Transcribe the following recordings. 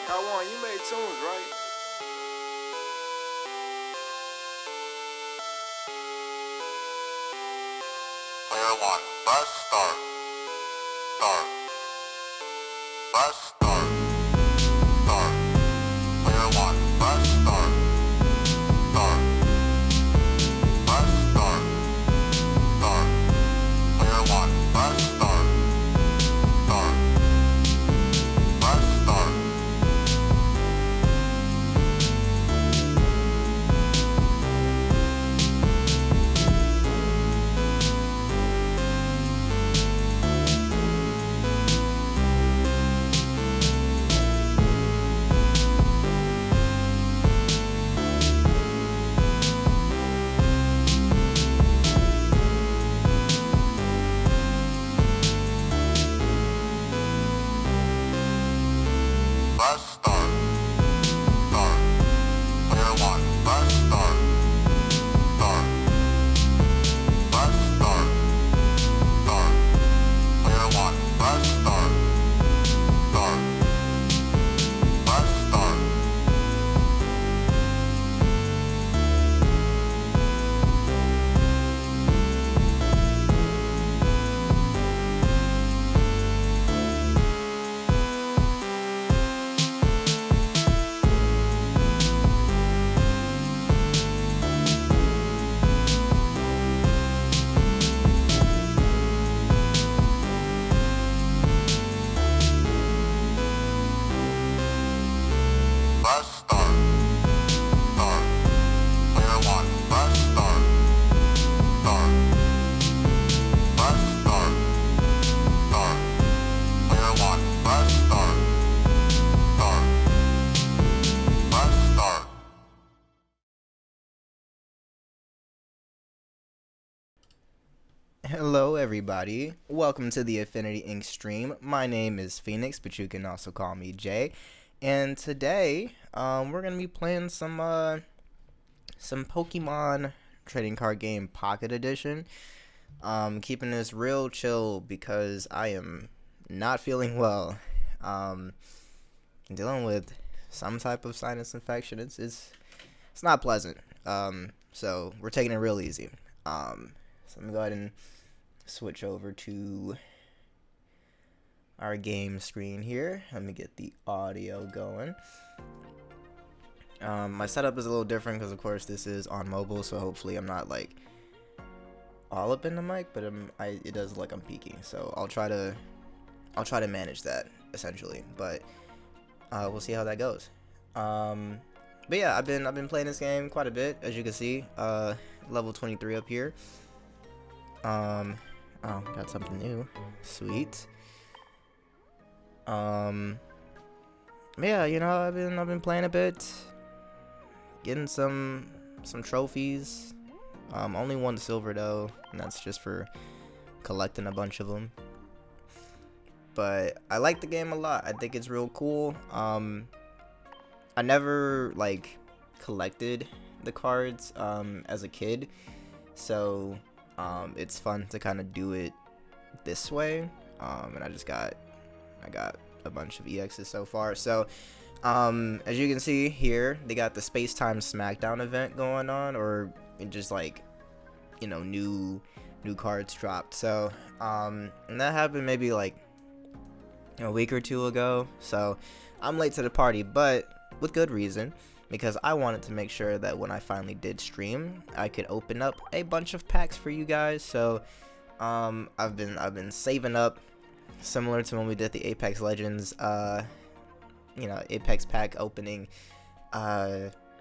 Kawan, you made tunes, right? Player 1, bus start. Start. Bus start. Start. Player 1, bus start. Start. Bus start. Start. Player 1, bus start. Start. Bus start. Bus start. Start. Player 1, bus start. Start. Bus start. Start. Player 1, bus start. Start. Bus start. Bus start. Start. Player 1, bus start. Start. Bus start. Start. Player 1, bus start. Start. Bus start. Hello everybody, welcome to the Affinity Inc. stream. My name is Phoenix, but you can also call me Jay. And today, we're gonna be playing some Pokemon trading card game Pocket Edition. Keeping this real chill because I am not feeling well. Dealing with some type of sinus infection. It's not pleasant. So we're taking it real easy. So let me go ahead and switch over to our game screen here. Let me get the audio going. My setup is a little different because of course this is on mobile, so hopefully I'm not like all up in the mic, but it does look like I'm peaking, so I'll try to manage that essentially, but we'll see how that goes. But yeah, I've been playing this game quite a bit, as you can see. Level 23 up here. Oh, got something new. Sweet. Yeah, you know, I've been playing a bit, getting some trophies. Only one silver though, and that's just for collecting a bunch of them. But I like the game a lot. I think it's real cool. I never like collected the cards as a kid, so it's fun to kind of do it this way. And I got a bunch of EXs so far. So as you can see here, they got the Space Time Smackdown event going on, or just like, you know, new cards dropped. So and that happened maybe like a week or two ago. So I'm late to the party, but with good reason, because I wanted to make sure that when I finally did stream, I could open up a bunch of packs for you guys. So I've been saving up, similar to when we did the Apex Legends you know, Apex pack opening,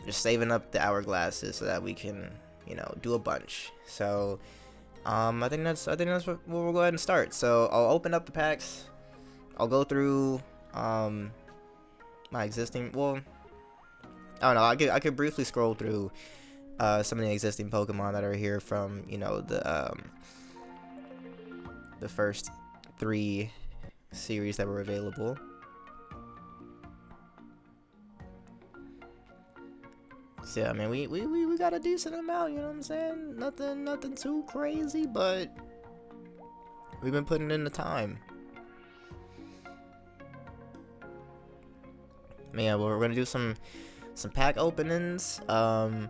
just saving up the hourglasses so that we can, you know, do a bunch. So I think that's what we'll go ahead and start. So I'll open up the packs. I'll go through my existing, well, I don't know, I could briefly scroll through some of the existing Pokemon that are here from, you know, the first 3 series that were available. So yeah, I mean, we got a decent amount, you know what I'm saying? Nothing too crazy, but we've been putting in the time. Yeah, well, we're gonna do some pack openings. I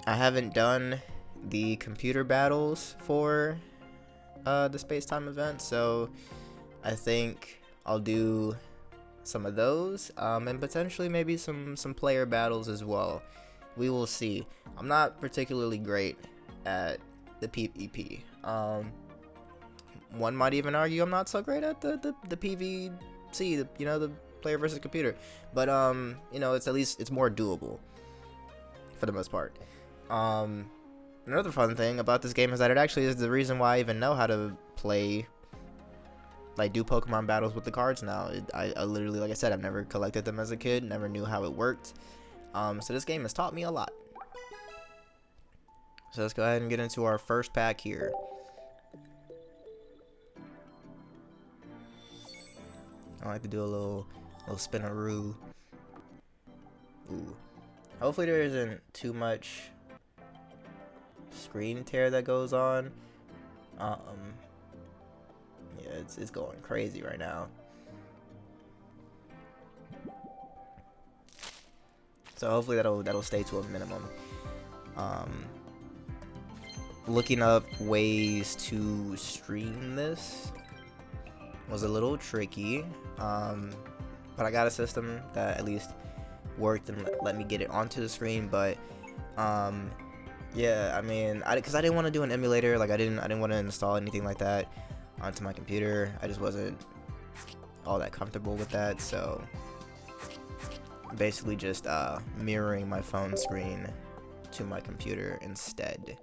haven't done the computer battles for the space-time event, so I think I'll do some of those, and potentially maybe some player battles as well. We will see. I'm not particularly great at the PvP. One might even argue I'm not so great at the PvC, the player versus computer. But it's at least it's more doable for the most part. Another fun thing about this game is that it actually is the reason why I even know how to play, like, do Pokemon battles with the cards now. I literally, like I said, I've never collected them as a kid, never knew how it worked. So this game has taught me a lot. So let's go ahead and get into our first pack here. I like to do a little spinaroo. Ooh. Hopefully there isn't too much screen tear that goes on. Yeah, it's going crazy right now. So hopefully that'll stay to a minimum. Looking up ways to stream this was a little tricky, but I got a system that at least worked and let me get it onto the screen. But yeah, I mean, because I didn't want to do an emulator, like I didn't want to install anything like that onto my computer. I just wasn't all that comfortable with that, so basically just mirroring my phone screen to my computer instead,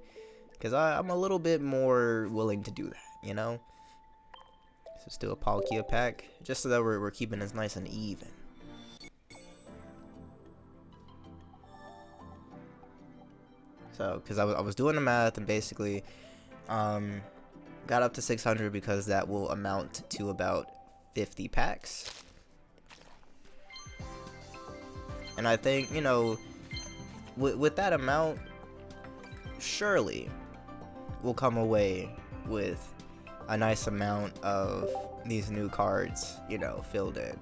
because I'm a little bit more willing to do that, you know. So let's do a Palkia pack, just so that we're keeping this nice and even. So, because I was doing the math and basically got up to 600 because that will amount to about 50 packs. And I think, with that amount, surely we'll come away with a nice amount of these new cards, filled in.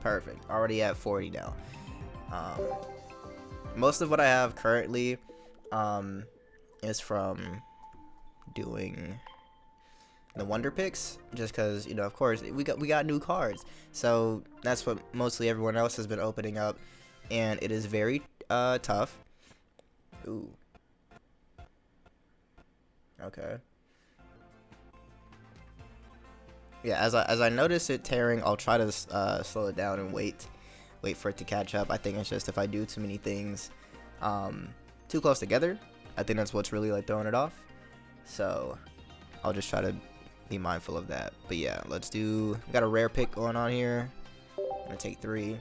Perfect. Already at 40 now. Most of what I have currently is from doing the wonder picks, just because of course we got new cards, so that's what mostly everyone else has been opening up, and it is very tough. Ooh. Okay. Yeah, as I notice it tearing, I'll try to slow it down and wait for it to catch up. I think it's just if I do too many things too close together, I think that's what's really throwing it off. So I'll just try to be mindful of that. But yeah, we got a rare pick going on here. I'm gonna take 3.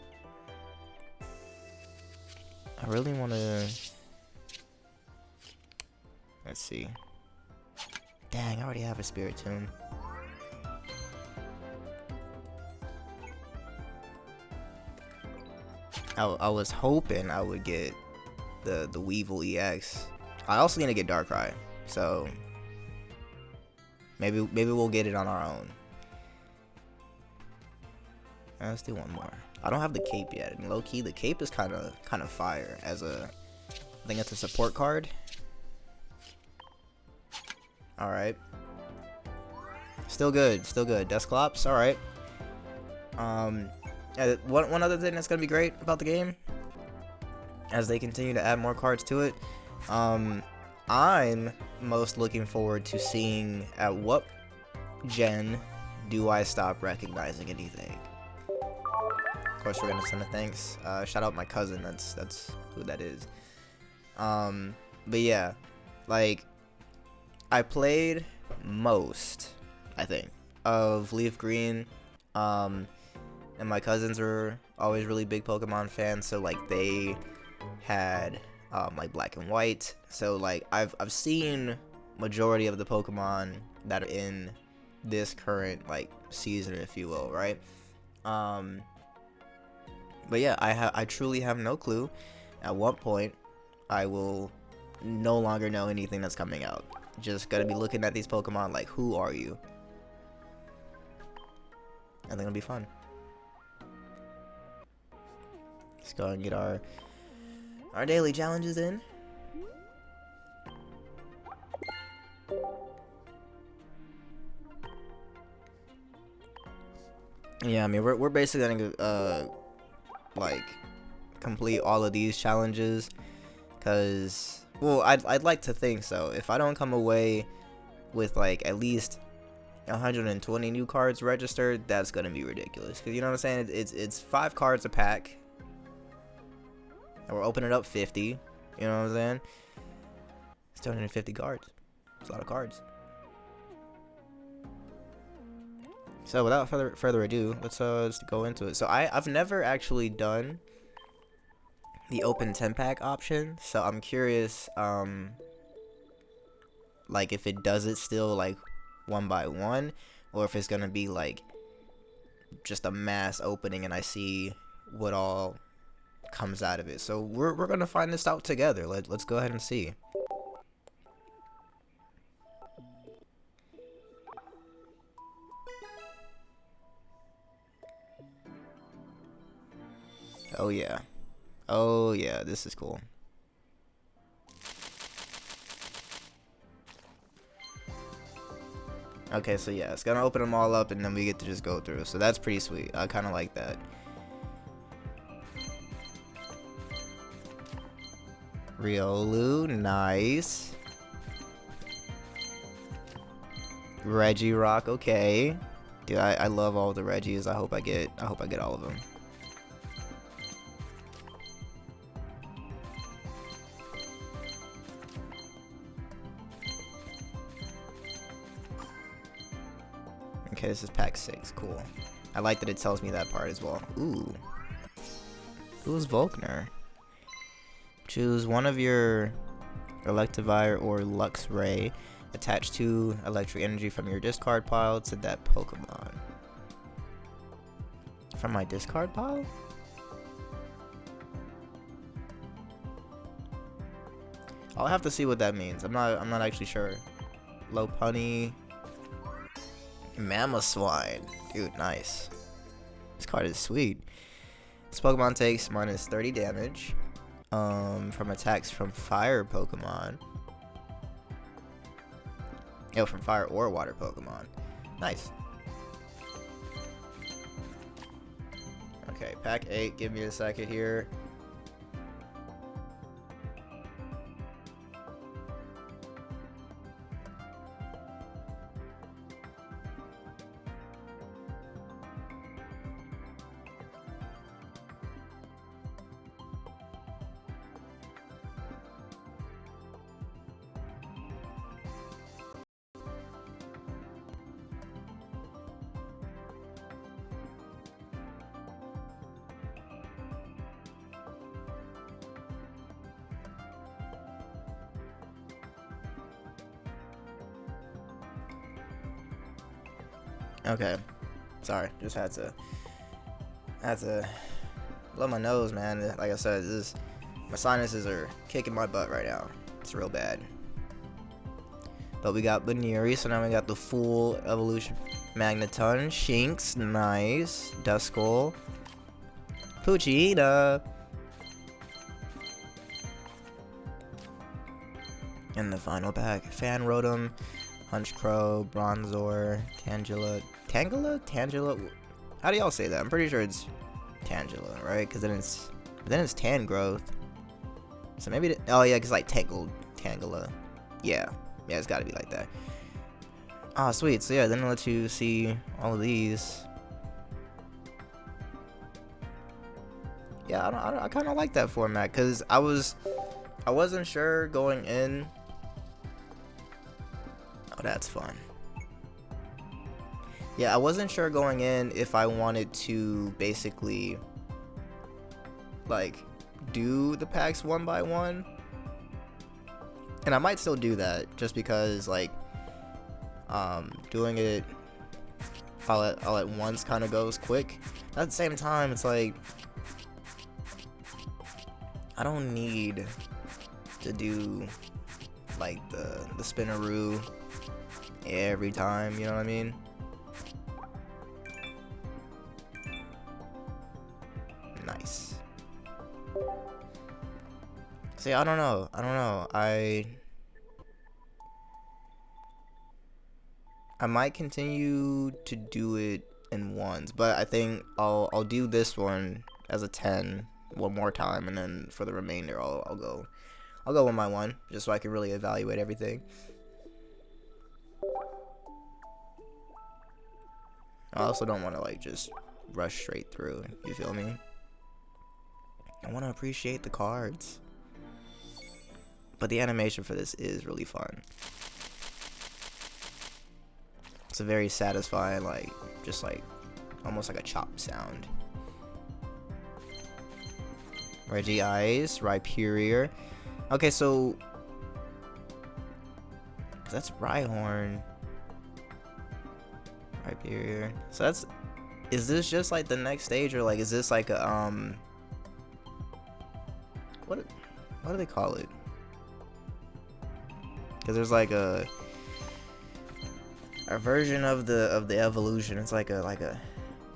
I really want to, let's see. Dang, I already have a Spirit Tomb. I was hoping I would get the Weevil EX. I also need to get Darkrai, so maybe we'll get it on our own. Let's do one more. I don't have the cape yet, and low key the cape is kind of fire as I think it's a support card. All right, still good. Dusclops, all right. One other thing that's gonna be great about the game, as they continue to add more cards to it, I'm most looking forward to seeing at what gen do I stop recognizing anything. Of course, we're gonna send a thanks. Shout out my cousin. That's who that is. But yeah, I played most, I think, of Leaf Green. And my cousins were always really big Pokemon fans, so they had Black and White. So I've seen majority of the Pokemon that are in this current season, if you will, right? But yeah, I truly have no clue at what point I will no longer know anything that's coming out. Just gonna be looking at these Pokemon like, who are you? I think it'll be fun. Let's go and get our daily challenges in. Yeah, I mean we're basically gonna like complete all of these challenges, cause well I'd like to think so. If I don't come away with like at least 120 new cards registered, that's gonna be ridiculous. Cause you know what I'm saying? It's 5 cards a pack, and we're opening up 50. You know what I'm saying? It's 250 cards. It's a lot of cards. So without further ado, let's go into it. So I've never actually done the open 10-pack option, so I'm curious like if it does it still like one by one, or if it's gonna be like just a mass opening and I see what all comes out of it. So we're gonna find this out together. Let's go ahead and see. Oh yeah. Oh yeah, this is cool. Okay, so yeah, it's gonna open them all up and then we get to just go through. So that's pretty sweet. I kind of like that. Riolu, nice. Regirock, okay. Dude, I love all the Regis. I hope I get all of them. Okay, this is pack 6. Cool. I like that it tells me that part as well. Ooh. Who's Volkner? Choose one of your Electivire or Luxray. Attach 2 electric energy from your discard pile to that Pokemon. From my discard pile? I'll have to see what that means. I'm not actually sure. Lopunny. Mamoswine. Dude, nice. This card is sweet. This Pokemon takes minus 30 damage from attacks from fire Pokemon. Yo, from fire or water Pokemon. Nice. Okay, pack 8. Give me a second here. Okay, sorry, just had to blow my nose, man. Like I said, my sinuses are kicking my butt right now. It's real bad. But we got Baneri, so now we got the full evolution. Magneton, Shinx, nice. Duskull, Poochyena. In the final pack, Fanrotom, Hunchcrow, Bronzor, Tangela. How do y'all say that? I'm pretty sure it's Tangela, right? Because then it's Tangrowth. So maybe oh yeah, because like Tangela. Yeah, it's got to be like that. Ah, sweet. So yeah, then I'll let you see all of these. Yeah, I kind of like that format because I wasn't sure going in. Oh, that's fun. Yeah, I wasn't sure going in if I wanted to basically like do the packs one by one, and I might still do that just because like doing it all at once kind of goes quick. At the same time, it's like I don't need to do like the spinneroo every time, you know what I mean? Nice. See, I don't know. I might continue to do it in ones, but I think I'll do this one as a 10 one more time, and then for the remainder I'll go one by one, just so I can really evaluate everything. I also don't want to like just rush straight through, you feel me? I want to appreciate the cards. But the animation for this is really fun. It's a very satisfying, like, just like, almost like a chop sound. Regice, Rhyperior. Okay, so that's Rhyhorn. Rhyperior. So that's, is this just like the next stage, or like is this like a what do they call it? Because there's like a version of the evolution. It's like a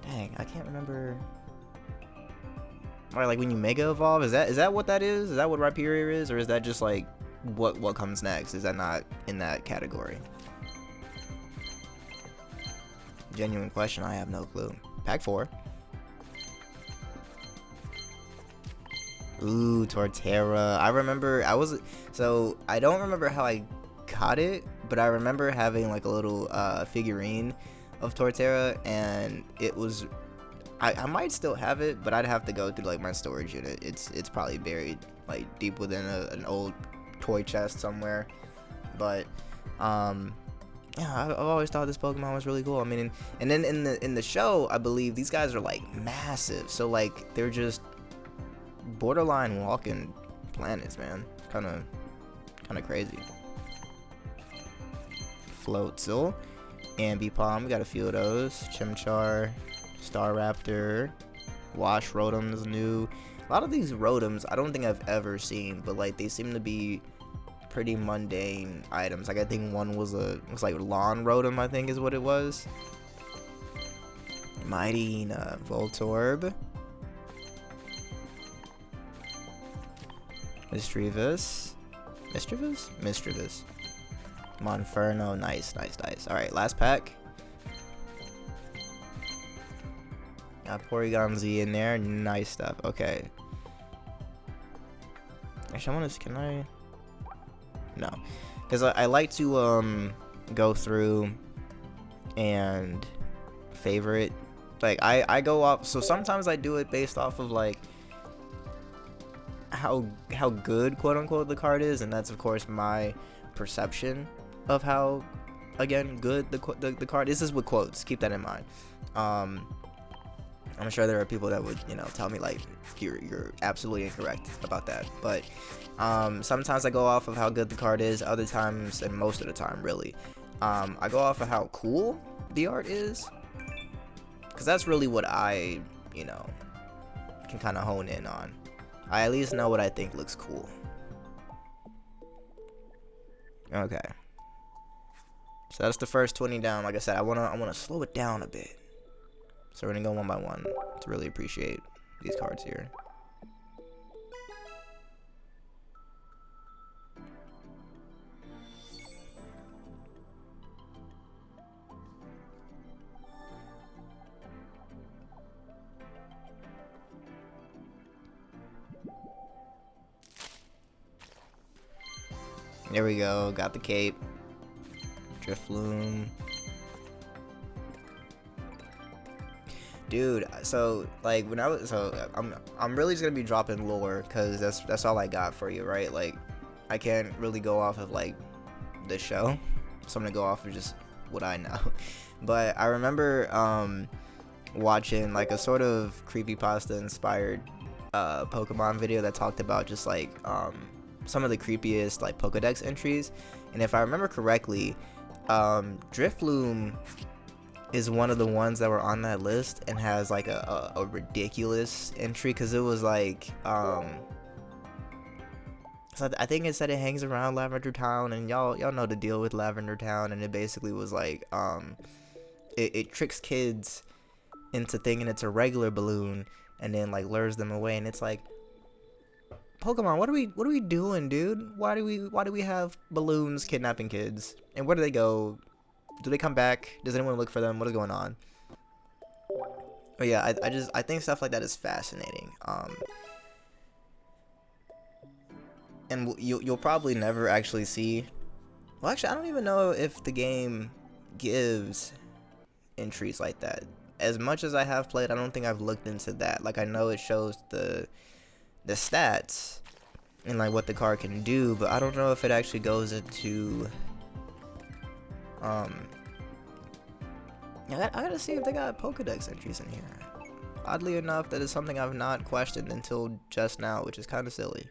dang, I can't remember. Or like when you mega evolve, is that what that is? Is that what Rhyperior is, or is that just like what comes next? Is that not in that category? Genuine question, I have no clue. Pack 4. Ooh, Torterra. I remember so I don't remember how I got it, but I remember having like a little figurine of Torterra, and it was, I might still have it, but I'd have to go through like my storage unit. It's probably buried like deep within an old toy chest somewhere. But yeah, I've always thought this Pokemon was really cool. I mean, and then in the show, I believe these guys are like massive, so like they're just borderline walking planets, man. Kind of crazy. Floatzel, Ambipom, we got a few of those. Chimchar, Staraptor, Wash Rotom is new. A lot of these Rotoms I don't think I've ever seen, but like they seem to be pretty mundane items. Like I think one was like Lawn Rotom, I think is what it was. Mightyena, Voltorb, Misdreavus, Monferno, nice. Alright, last pack. Got Porygon Z in there, nice stuff. Okay. Actually, can I? No. Because I like to go through and favorite. Like, I go off, so sometimes I do it based off of like how good, quote unquote, the card is, and that's of course my perception of how, again, good the card is. This is with quotes, keep that in mind. I'm sure there are people that would, you know, tell me like you're absolutely incorrect about that, but sometimes I go off of how good the card is. Other times, and most of the time really, I go off of how cool the art is, because that's really what I, you know, can kind of hone in on. I at least know what I think looks cool. Okay. So that's the first 20 down. Like I said, I wanna slow it down a bit. So we're gonna go one by one to really appreciate these cards here. There we go, got the cape. Drifloon. Dude, so like when I'm really just gonna be dropping lore, because that's all I got for you, right? Like I can't really go off of like the show, so I'm gonna go off of just what I know. But I remember watching like a sort of creepypasta inspired Pokemon video that talked about just like some of the creepiest like Pokedex entries, and if I remember correctly, Drifloon is one of the ones that were on that list, and has like a ridiculous entry, because it was like So I think it said it hangs around Lavender Town, and y'all know the deal with Lavender Town, and it basically was like it tricks kids into thinking it's a regular balloon, and then like lures them away, and it's like, Pokemon, what are we doing, dude? Why do we have balloons kidnapping kids? And where do they go? Do they come back? Does anyone look for them? What is going on? But yeah, I think stuff like that is fascinating. And you'll probably never actually see. Well, actually, I don't even know if the game gives entries like that. As much as I have played, I don't think I've looked into that. Like, I know it shows the stats and like what the card can do, but I don't know if it actually goes into I gotta see if they got Pokedex entries in here. Oddly enough, that is something I've not questioned until just now, which is kind of silly.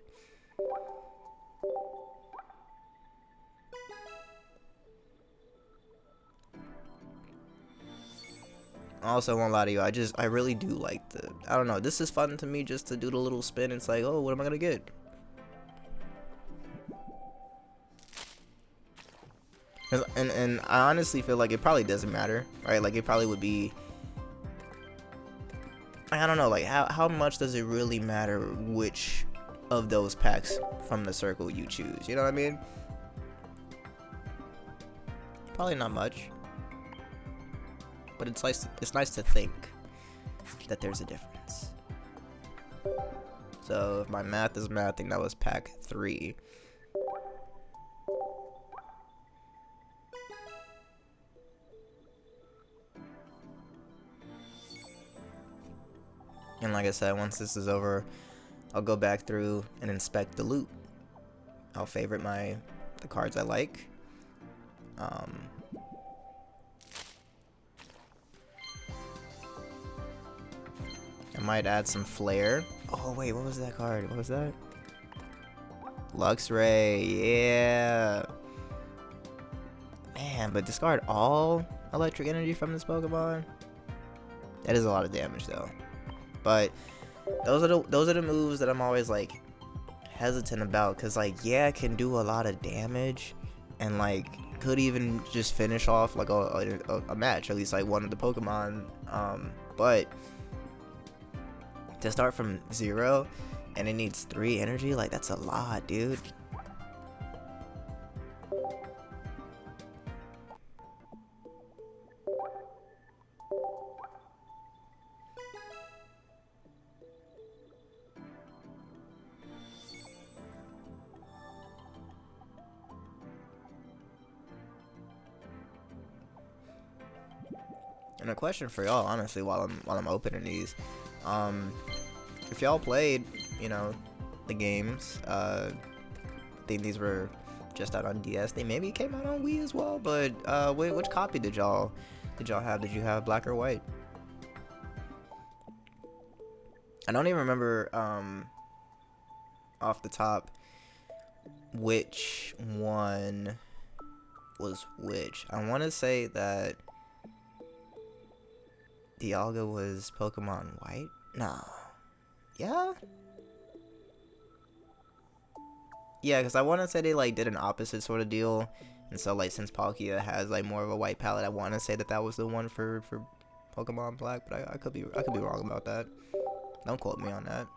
I also won't lie to you, I really do like I don't know, this is fun to me just to do the little spin. It's like, oh, what am I gonna get? And I honestly feel like it probably doesn't matter, right? Like, it probably would be, I don't know, like how much does it really matter which of those packs from the circle you choose? You know what I mean? Probably not much. But it's nice to think that there's a difference. So if my math is math, I think that was pack 3. And like I said, once this is over, I'll go back through and inspect the loot. I'll favorite the cards I like. I might add some flair. Oh wait, what was that card? What was that? Luxray, yeah. Man, but discard all electric energy from this Pokemon? That is a lot of damage though. But those are the moves that I'm always like hesitant about, cause like, yeah, it can do a lot of damage, and like could even just finish off like a match, at least like one of the Pokemon. But to start from 0 and it needs 3 energy, like that's a lot, dude. And a question for y'all, honestly, while I'm opening these, if y'all played, you know, the games, I think these were just out on DS. They maybe came out on Wii as well, but which copy did y'all have? Did you have black or white? I don't even remember off the top which one was which. I want to say that Dialga was Pokemon White? No. Yeah? Yeah, because I want to say they like did an opposite sort of deal. And so like, since Palkia has like more of a white palette, I want to say that was the one for Pokemon Black, but I could be wrong about that. Don't quote me on that.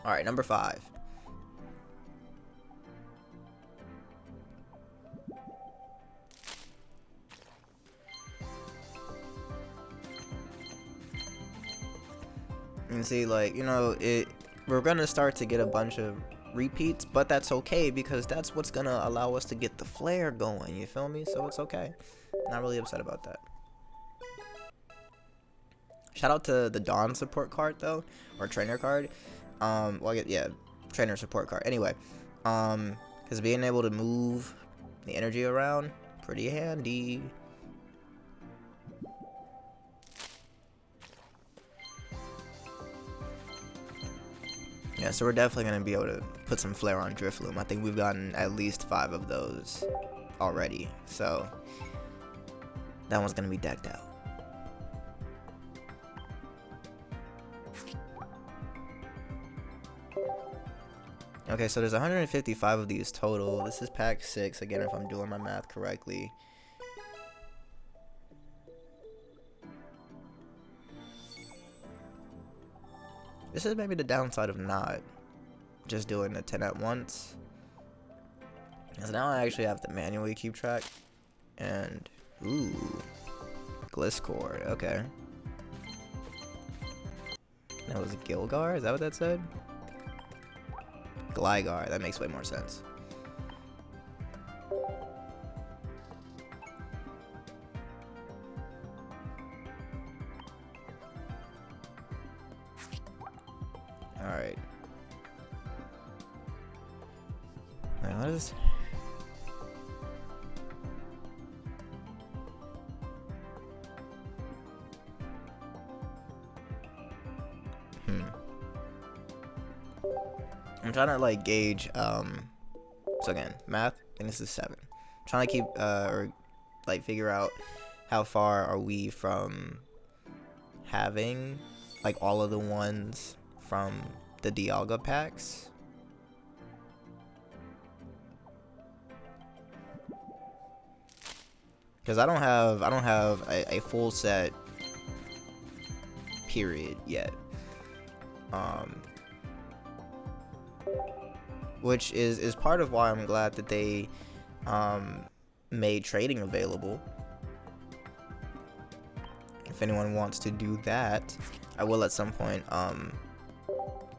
All right, number 5. And see, like, you know, we're gonna start to get a bunch of repeats, but that's okay, because that's what's gonna allow us to get the flair going, you feel me? So it's okay. Not really upset about that. Shout out to the Dawn support card though, or trainer card. Well, yeah, trainer support card. Anyway, because being able to move the energy around, pretty handy. Yeah, so we're definitely going to be able to put some flair on Drifloon. I think we've gotten at least 5 of those already. So that one's going to be decked out. Okay, so there's 155 of these total. This is pack 6, again, if I'm doing my math correctly. This is maybe the downside of not just doing the 10 at once. Because now I actually have to manually keep track. And, ooh, Gliscor, okay. That was Gilgar, is that what that said? Gligar, that makes way more sense. Alright. Wait, what is... I'm trying to like gauge so again, math, and this is 7. I'm trying to keep or like figure out how far are we from having like all of the ones from the Dialga packs. Cuz I don't have a full set period yet. Which is part of why I'm glad that they made trading available. If anyone wants to do that, I will at some point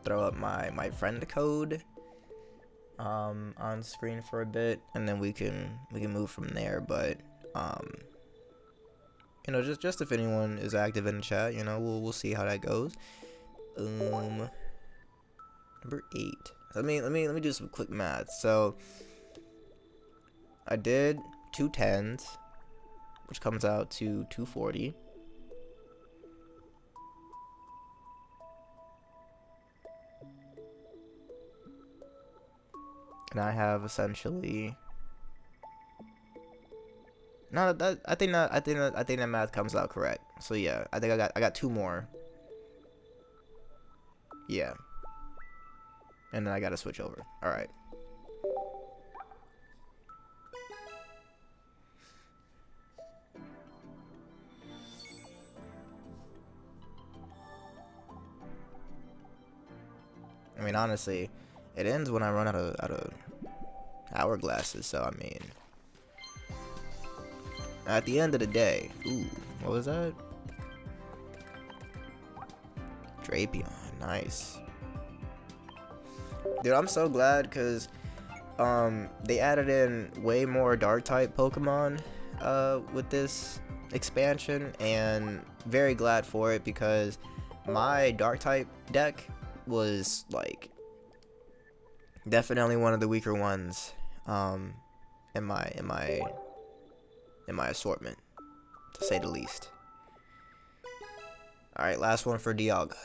throw up my friend code on screen for a bit, and then we can move from there. But you know, just if anyone is active in the chat, you know, we'll see how that goes. Number 8. Let me do some quick math. So I did 2 10s, which comes out to 240. And I have essentially no, I think that math comes out correct. So yeah, I think I got 2 more. Yeah. And then I gotta switch over. Alright. I mean, honestly, it ends when I run out of hourglasses, so I mean, at the end of the day, ooh, what was that? Drapion, nice. Dude, I'm so glad because they added in way more dark type Pokemon with this expansion, and very glad for it because my dark type deck was like definitely one of the weaker ones in my assortment, to say the least. All right, last one for Dialga.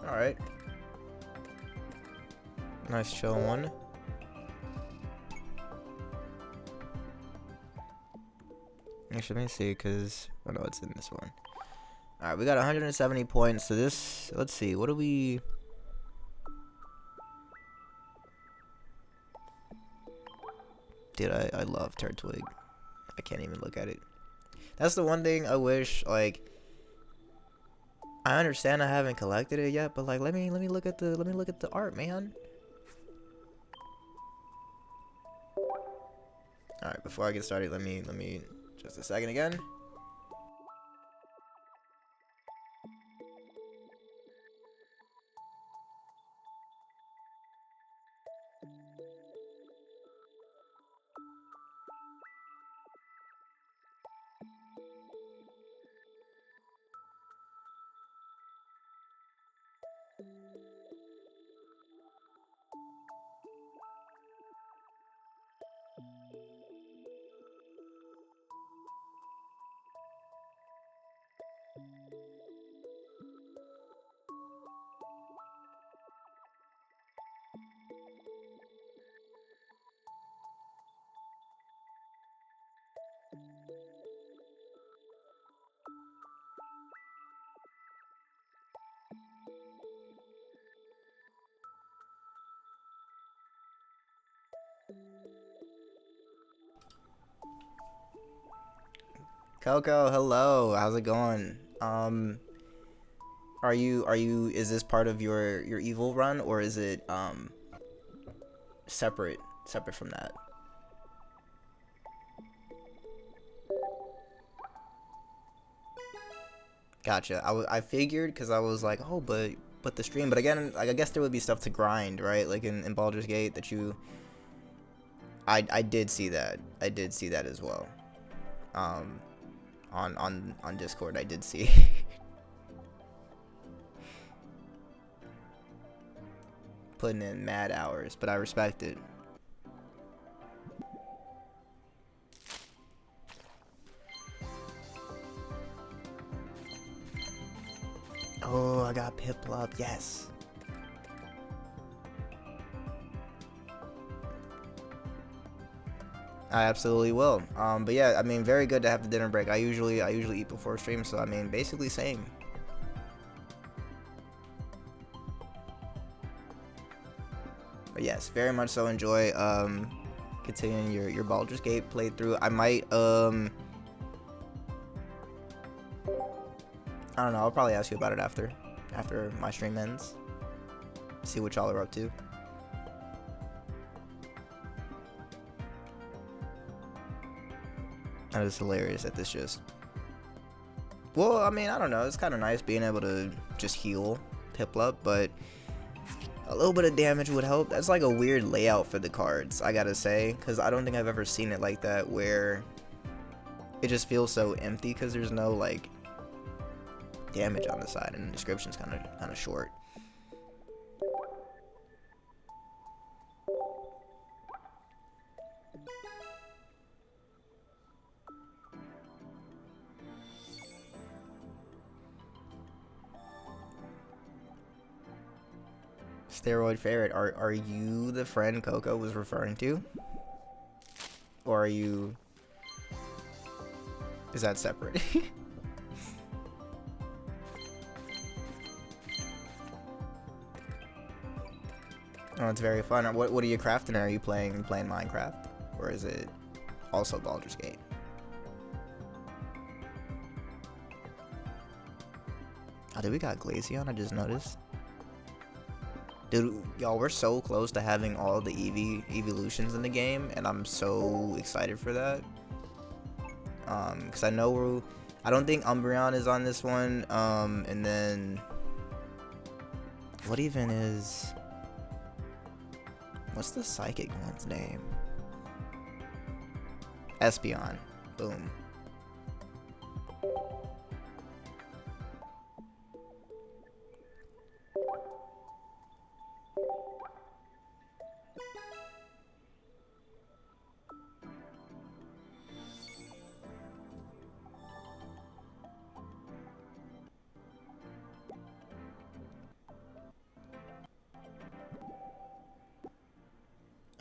All right. Nice chill one. Actually, let me see, because I know it's in this one. Alright, we got 170 points. So this, let's see, what do we... Dude, I love Turtwig. I can't even look at it. That's the one thing I wish, like... I understand I haven't collected it yet, but like, let me look at the art, man. Alright, before I get started, let me just a second again. Coco, hello. How's it going? Is this part of your evil run, or is it separate from that? Gotcha. I figured, because I was like, oh, but the stream. But again, like, I guess there would be stuff to grind, right? Like in Baldur's Gate that you. I did see that. I did see that as well. On Discord, I did see. Putting in mad hours, but I respect it. Oh, I got Piplup, yes. I absolutely will. But yeah, I mean, very good to have the dinner break. I usually eat before stream, so I mean, basically same. But yes, very much so enjoy continuing your Baldur's Gate playthrough. I might I don't know, I'll probably ask you about it after my stream ends. See what y'all are up to. That is hilarious that this just... Well, I mean, I don't know. It's kind of nice being able to just heal Piplup, but a little bit of damage would help. That's like a weird layout for the cards, I gotta say, because I don't think I've ever seen it like that, where it just feels so empty because there's no, like, damage on the side, and the description's kind of short. Steroid Ferret, are you the friend Coco was referring to? Or are you... Is that separate? Oh, it's very fun. What are you crafting? Are you playing Minecraft? Or is it also Baldur's Gate? Oh, dude, we got Glaceon, I just noticed. Dude, y'all, we're so close to having all the evolutions in the game, and I'm so excited for that. Because I know I don't think Umbreon is on this one. And then what even is... What's the psychic one's name? Espeon. Boom.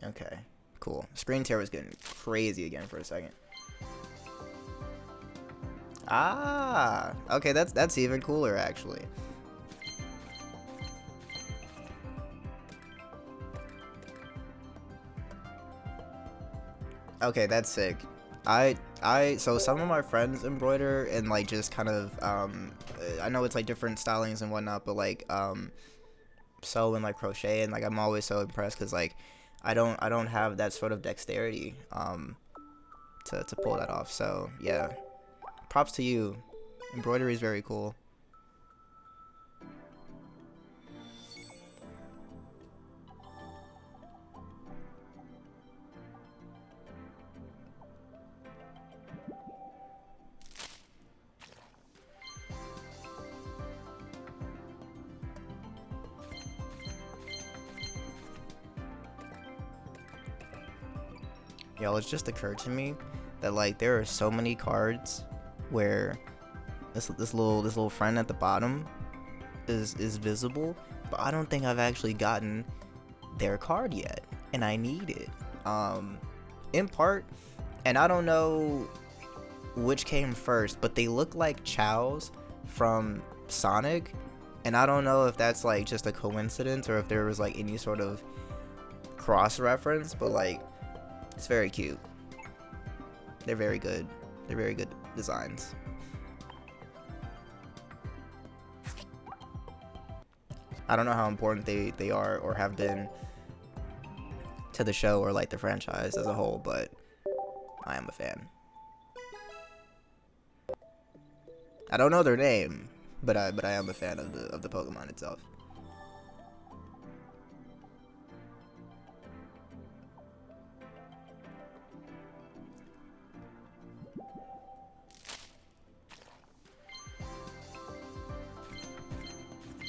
Okay, cool. Screen tear was getting crazy again for a second. Ah, okay, that's even cooler actually. Okay, that's sick. So some of my friends embroider and like just kind of I know it's like different stylings and whatnot, but like sew and like crochet, and like I'm always so impressed because like I don't have that sort of dexterity to pull that off. So yeah, props to you. Embroidery is very cool. Yo, it's just occurred to me that like there are so many cards where this little friend at the bottom is visible, but I don't think I've actually gotten their card yet, and I need it. In part, and I don't know which came first, but they look like Chows from Sonic, and I don't know if that's like just a coincidence or if there was like any sort of cross reference, but like it's very cute. They're very good. They're very good designs. I don't know how important they are or have been to the show or like the franchise as a whole, but I am a fan. I don't know their name, but I am a fan of the Pokemon itself.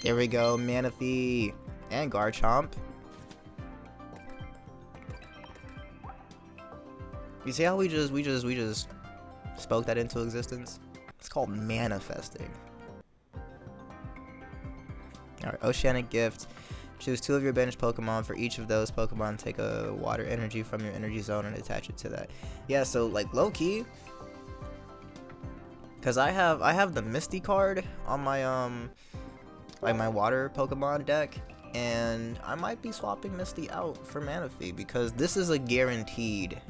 There we go, Manaphy and Garchomp. You see how we just spoke that into existence? It's called manifesting. Alright, Oceanic Gift. Choose 2 of your bench Pokemon. For each of those Pokemon, take a water energy from your energy zone and attach it to that. Yeah, so like low key, cause I have the Misty card on my like my water Pokemon deck, and I might be swapping Misty out for Manaphy because this is a guaranteed.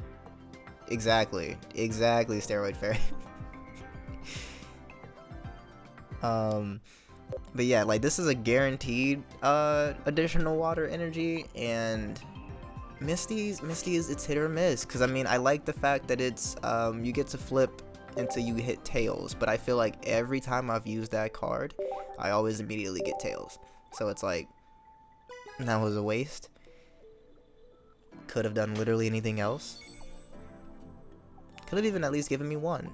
Exactly, Steroid Fairy. But yeah, like this is a guaranteed additional water energy, and Misty's it's hit or miss. Cause I mean, I like the fact that it's you get to flip until you hit tails, but I feel like every time I've used that card, I always immediately get tails. So it's like that was a waste. Could have done literally anything else. Could have even at least given me one.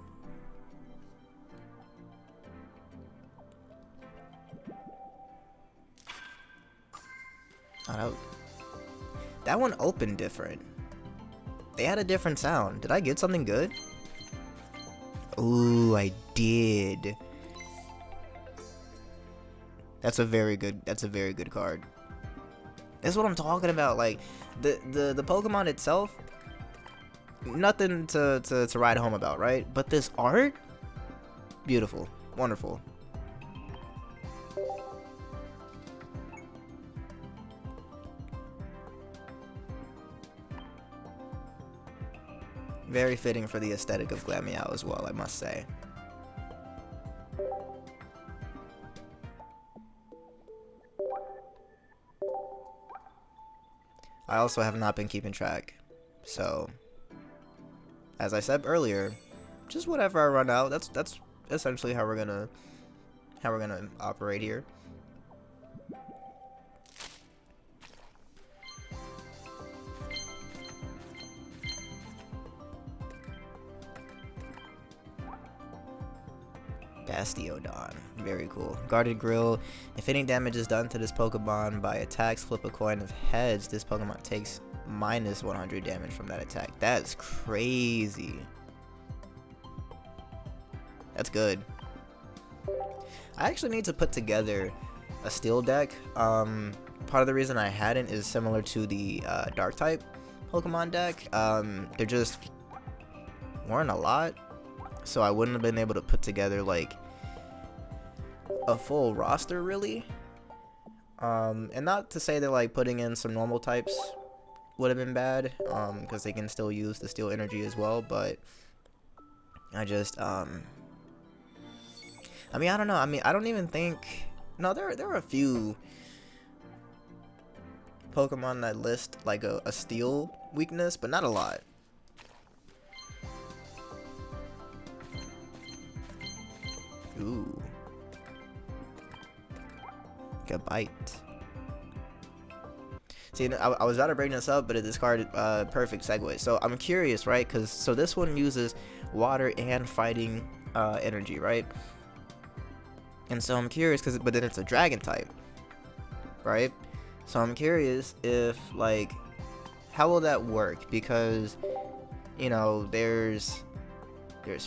Oh, that one opened different. They had a different sound. Did I get something good? Ooh, I did. That's a very good card. That's what I'm talking about. Like the Pokemon itself, nothing to write home about, right? But this art, beautiful, wonderful. Very fitting for the aesthetic of Glameow as well, I must say. I also have not been keeping track, so as I said earlier, just whatever I run out, that's essentially how we're gonna operate here. Bastiodon. Very cool. Guarded Grill. If any damage is done to this Pokemon by attacks, flip a coin of heads. This Pokemon takes minus 100 damage from that attack. That's crazy. That's good. I actually need to put together a steel deck. Part of the reason I hadn't is similar to the dark type Pokemon deck. There just weren't a lot, so I wouldn't have been able to put together like a full roster really. And not to say that like putting in some normal types would have been bad, because they can still use the steel energy as well, but I just I mean, I don't know. I mean, I don't even think, no, there are a few Pokemon that list like a steel weakness, but not a lot. Ooh. Gabite. See, I was about to bring this up, but it discarded perfect segue. So I'm curious, right? Because so this one uses water and fighting energy, right? And so I'm curious, but then it's a dragon type, right? So I'm curious if like, how will that work? Because you know, there's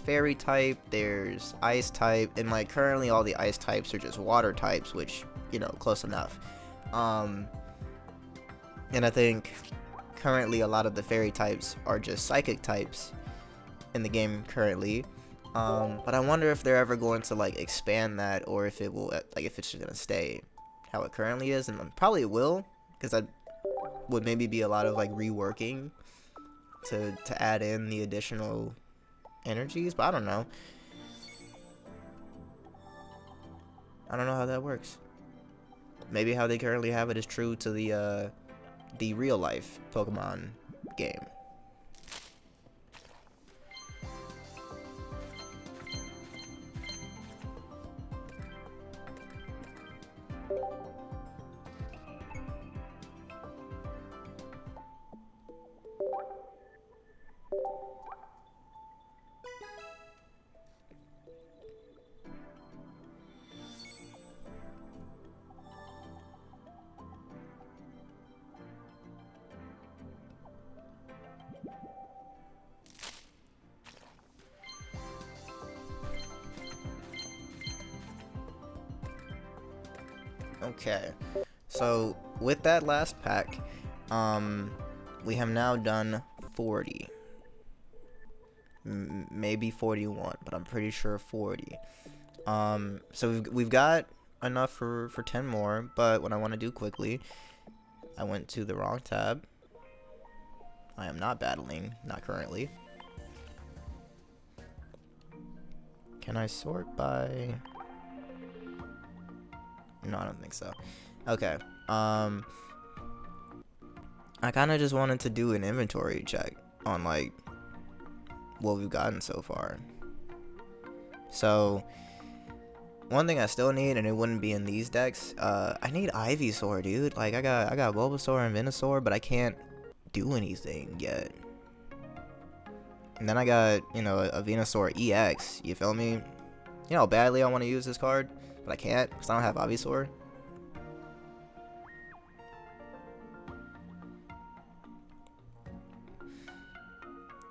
fairy type, there's ice type, and like currently all the ice types are just water types, which, you know, close enough. And I think currently a lot of the fairy types are just psychic types in the game currently. But I wonder if they're ever going to like expand that, or if it will, like, if it's just gonna stay how it currently is. And probably it will, because that would maybe be a lot of like reworking to add in the additional energies, but I don't know. I don't know how that works. Maybe how they currently have it is true to the real life Pokemon game. Okay, so with that last pack, we have now done 40. Maybe 41, but I'm pretty sure 40. So we've got enough for 10 more, but what I want to do quickly, I went to the wrong tab. I am not battling, not currently. Can I sort by... No, I don't think so. Okay. I kind of just wanted to do an inventory check on like what we've gotten so far. So one thing I still need, and it wouldn't be in these decks, I need Ivysaur, dude. Like I got Bulbasaur and Venusaur, but I can't do anything yet. And then I got, you know, a Venusaur EX. You feel me? You know how badly I want to use this card, but I can't because I don't have Ivysaur.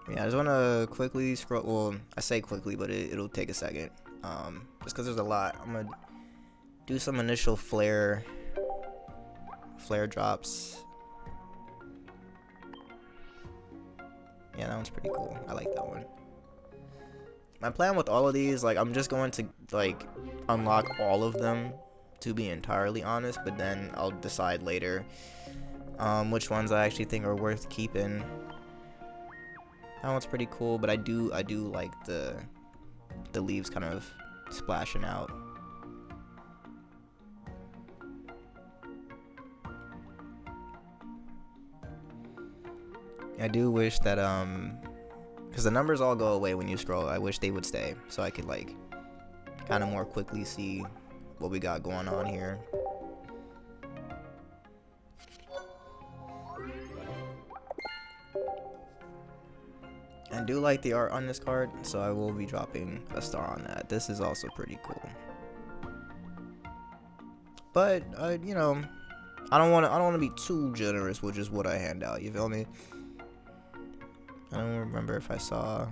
Yeah, I just want to quickly scroll. Well, I say quickly, but it'll take a second. Just because there's a lot. I'm going to do some initial flare drops. Yeah, that one's pretty cool. I like that one. My plan with all of these, like, I'm just going to, like, unlock all of them, to be entirely honest, but then I'll decide later which ones I actually think are worth keeping. That one's pretty cool, but I do like the leaves kind of splashing out. I do wish that because the numbers all go away when you scroll. I wish they would stay so I could like kind of more quickly see what we got going on here. I do like the art on this card, so I will be dropping a star on that. This is also pretty cool. But you know, I don't want to be too generous with just what I hand out. You feel me? I don't remember if I saw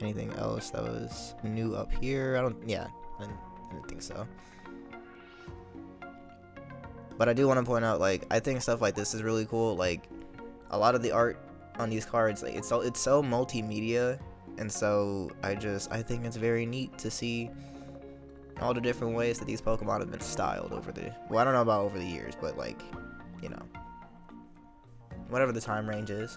anything else that was new up here. I didn't think so. But I do want to point out, like, I think stuff like this is really cool. Like, a lot of the art on these cards, like, it's so multimedia, and so I think it's very neat to see all the different ways that these Pokemon have been styled over the, well, I don't know about over the years, but like, you know, whatever the time range is.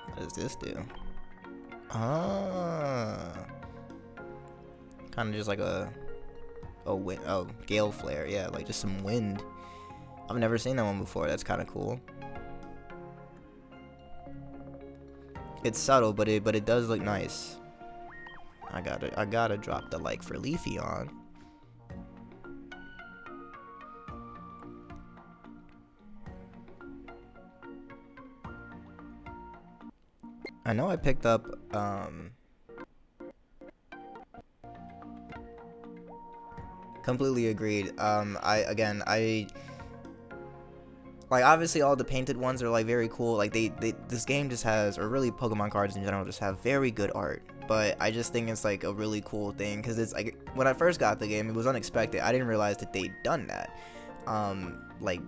What does this do? Kind of just like a wind, gale flare. Yeah, like just some wind. I've never seen that one before. That's kind of cool. It's subtle, but it does look nice. I gotta drop the like for Leafy on. I know I picked up completely agreed. I like, obviously all the painted ones are like very cool. Like this game just has, or really Pokemon cards in general, just have very good art. But I just think it's like a really cool thing because it's like, when I first got the game, it was unexpected. I didn't realize that they'd done that, like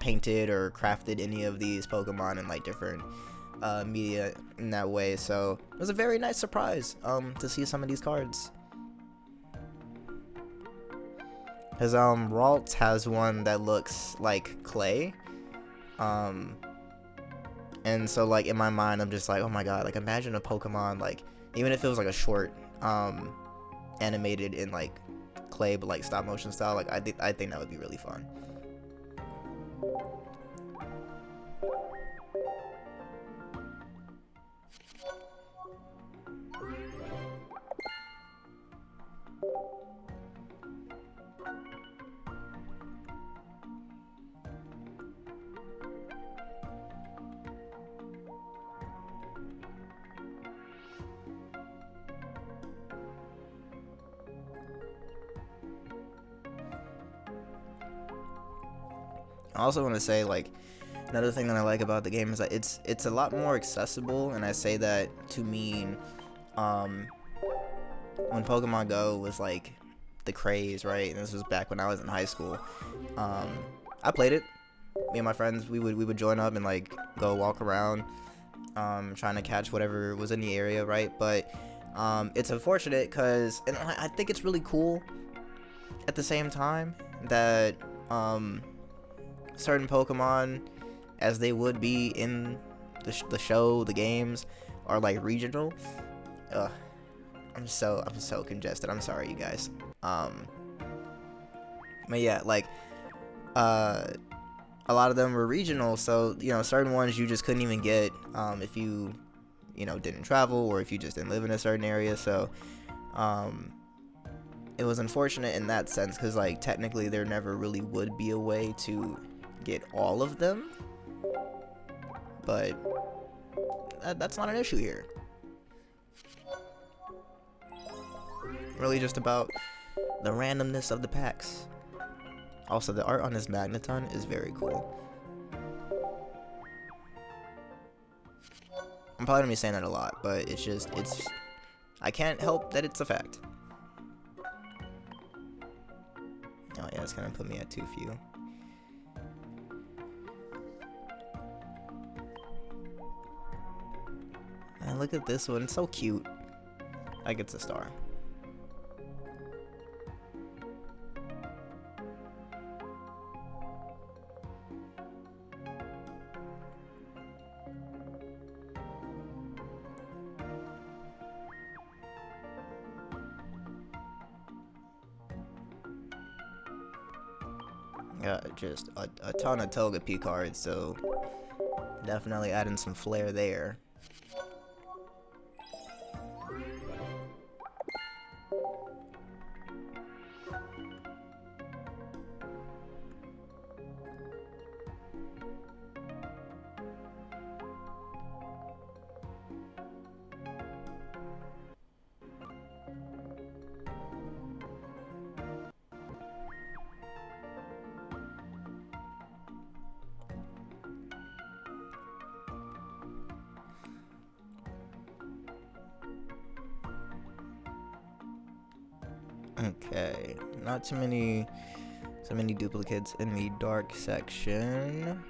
painted or crafted any of these Pokemon in like different media in that way. So it was a very nice surprise to see some of these cards. Because Ralts has one that looks like clay. And so like in my mind I'm just like, oh my god, like imagine a Pokemon, like even if it was like a short animated in like clay but like stop motion style, like I think that would be really fun. I also want to say, like, another thing that I like about the game is that it's a lot more accessible, and I say that to mean when Pokemon Go was like the craze, right? And this was back when I was in high school. I played it. Me and my friends, we would join up and like go walk around, trying to catch whatever was in the area, right? But it's unfortunate because, and I think it's really cool at the same time that certain Pokemon, as they would be in the show, the games, are like regional. Ugh, I'm so congested. I'm sorry, you guys. But yeah, like a lot of them were regional, so you know certain ones you just couldn't even get if you didn't travel or if you just didn't live in a certain area. So it was unfortunate in that sense because like technically there never really would be a way to get all of them, but that's not an issue here. Really just about the randomness of the packs. Also, the art on this Magneton is very cool. I'm probably gonna be saying that a lot, but it's I can't help that it's a fact. Oh yeah, it's gonna put me at too few. And look at this one, it's so cute. Like it's a star. Got just a ton of Togepi cards, so definitely adding some flair there. Okay, not too many duplicates in the dark section.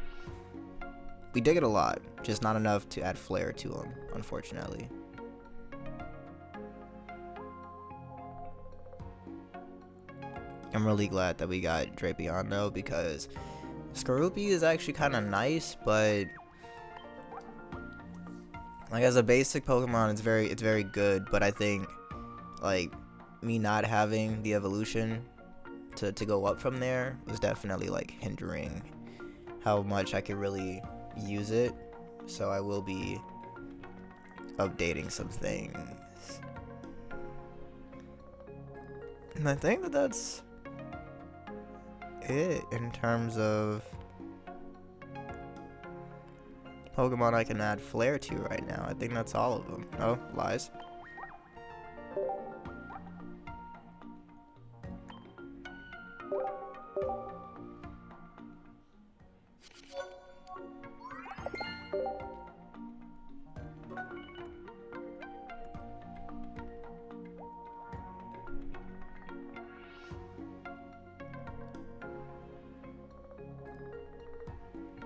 We dig it a lot, just not enough to add flair to them, unfortunately. I'm really glad that we got Drapion though, because Skorupi is actually kind of nice, but like as a basic Pokemon, it's very good. But I think like me not having the evolution to go up from there was definitely like hindering how much I could really use it. So I will be updating some things. And I think that that's it in terms of Pokemon I can add flair to right now. I think that's all of them. Oh, lies.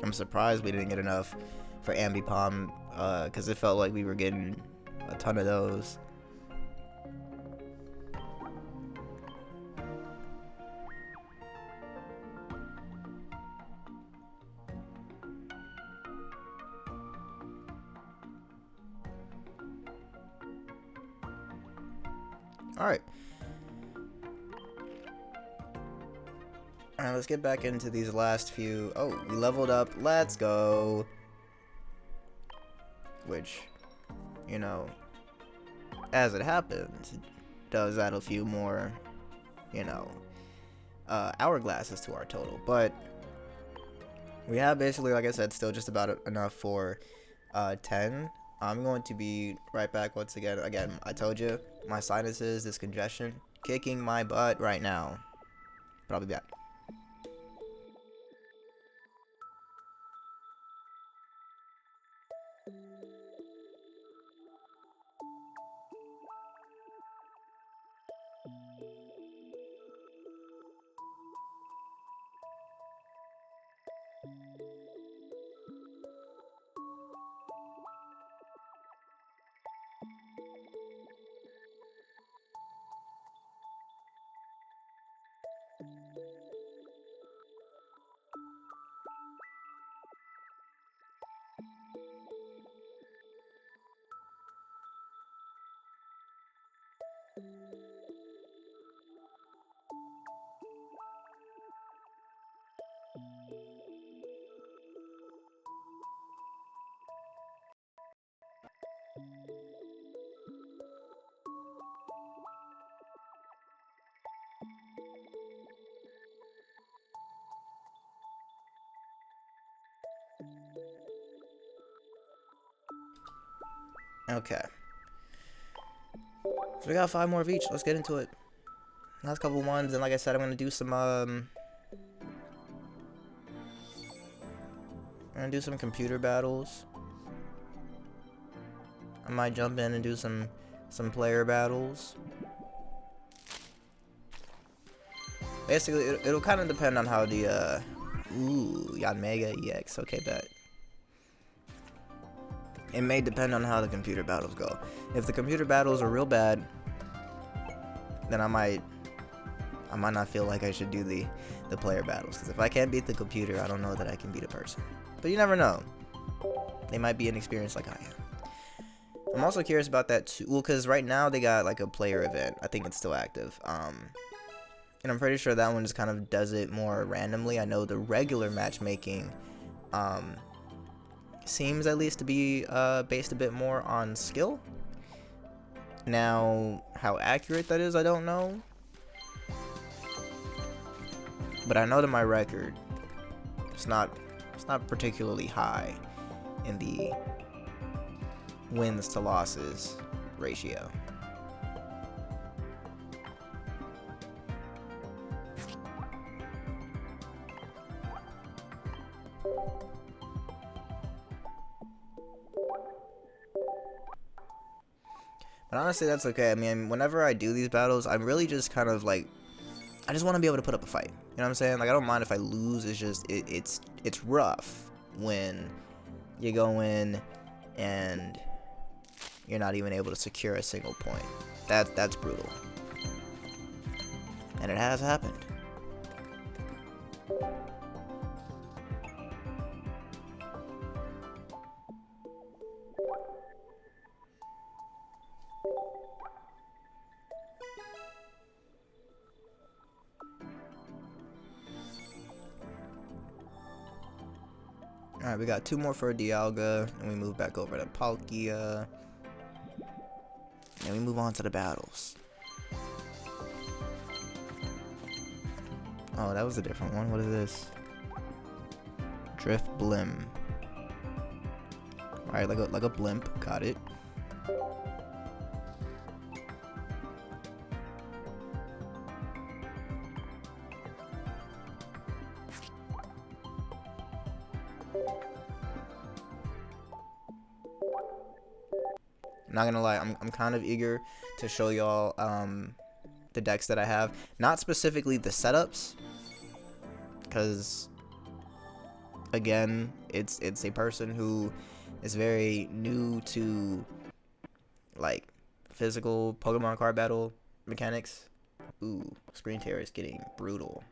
I'm surprised we didn't get enough for Ambipom, because it felt like we were getting a ton of those. Alright. Alright, let's get back into these last few. Oh, we leveled up. Let's go. Which, you know, as it happens, does add a few more, you know, hourglasses to our total. But we have basically, like I said, still just about enough for 10. I'm going to be right back once again. Again, I told you, my sinuses, this congestion, kicking my butt right now. But I'll be back. Okay. So we got 5 more of each. Let's get into it. Last couple ones, and like I said, I'm gonna do some computer battles. I might jump in and do some player battles. Basically, it'll kind of depend on how the Yanmega EX. Okay, bet. It may depend on how the computer battles go. If the computer battles are real bad, then I might not feel like I should do the player battles. Because if I can't beat the computer, I don't know that I can beat a person. But you never know. They might be inexperienced like I am. I'm also curious about that too. Well, because right now they got like a player event. I think it's still active. And I'm pretty sure that one just kind of does it more randomly. I know the regular matchmaking seems at least to be based a bit more on skill. Now, how accurate that is, I don't know. But I know that my record, it's not particularly high in the wins to losses ratio. But honestly, that's okay. I mean, whenever I do these battles, I'm really just kind of like, I just want to be able to put up a fight. You know what I'm saying? Like, I don't mind if I lose. It's just, it's rough when you go in and you're not even able to secure a single point. That's brutal. And it has happened. Alright, we got 2 more for Dialga, and we move back over to Palkia. And we move on to the battles. Oh, that was a different one. What is this? Drift Blim. Alright, like a blimp. Got it. Not gonna lie, I'm kind of eager to show y'all the decks that I have. Not specifically the setups, because again, it's a person who is very new to like physical Pokemon card battle mechanics. Ooh, screen tear is getting brutal.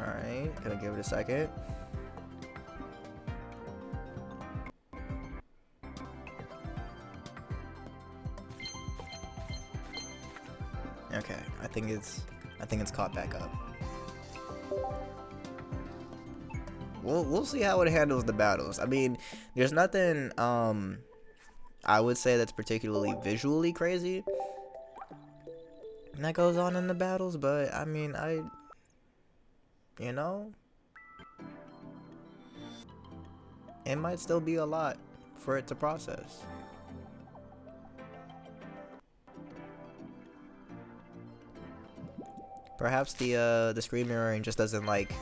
Alright, gonna give it a second. Okay, I think it's caught back up. We'll see how it handles the battles. I mean, there's nothing I would say that's particularly visually crazy that goes on in the battles, but I mean, you know, it might still be a lot for it to process. Perhaps the screen mirroring just doesn't like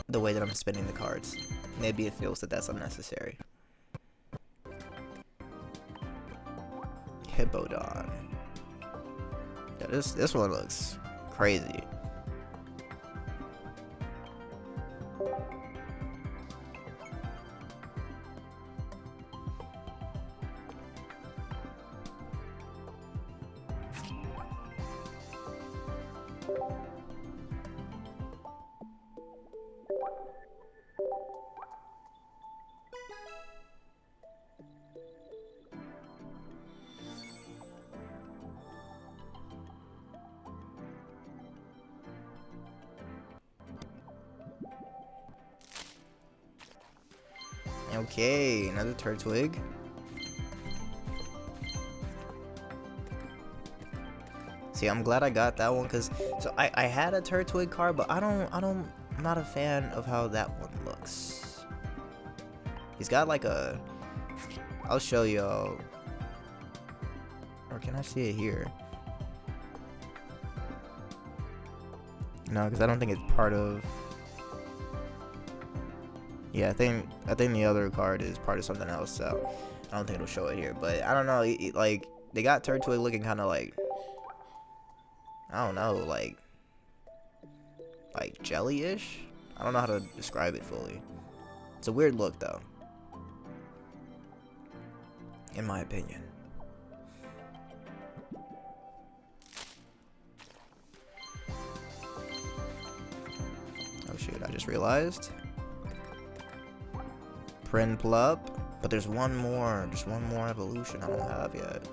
the way that I'm spinning the cards. Maybe it feels that that's unnecessary. Hippodon. Yeah, this one looks crazy. Okay, another Turtwig. See, I'm glad I got that one because so I had a Turtwig card, but I'm not a fan of how that one looks. He's got like a, I'll show y'all, or can I see it here? No, because I don't think it's part of. Yeah, I think the other card is part of something else, so I don't think it'll show it here. But I don't know, like they got Turtwig looking kind of like, I don't know, like jelly-ish. I don't know how to describe it fully. It's a weird look though, in my opinion. Oh shoot! I just realized. Prinplup, but there's one more, just one more evolution I don't have yet.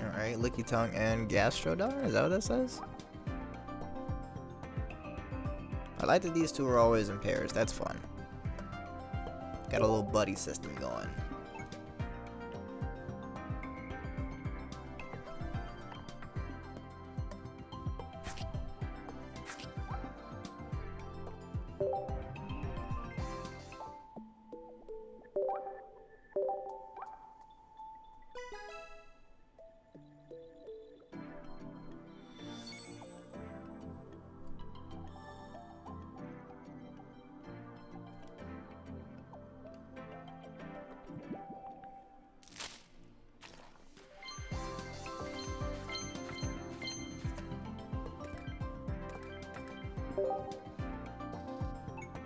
Alright, Licky Tongue and Gastrodon? Is that what that says? I like that these two are always in pairs. That's fun. Got a little buddy system going.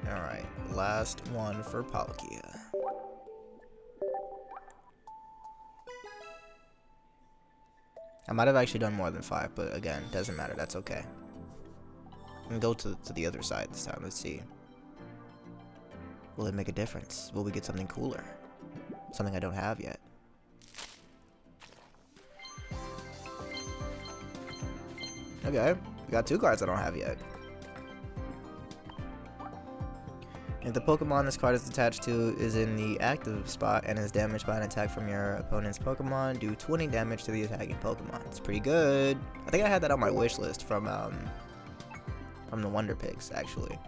Alright, last one for Palkia. I might have actually done more than 5, but again, doesn't matter, that's okay. I'm gonna go to the other side this time, let's see. Will it make a difference? Will we get something cooler? Something I don't have yet. Okay, we got 2 cards I don't have yet. If the Pokemon this card is attached to is in the active spot and is damaged by an attack from your opponent's Pokemon, do 20 damage to the attacking Pokemon. It's pretty good. I think I had that on my wish list from the Wonder Picks, actually.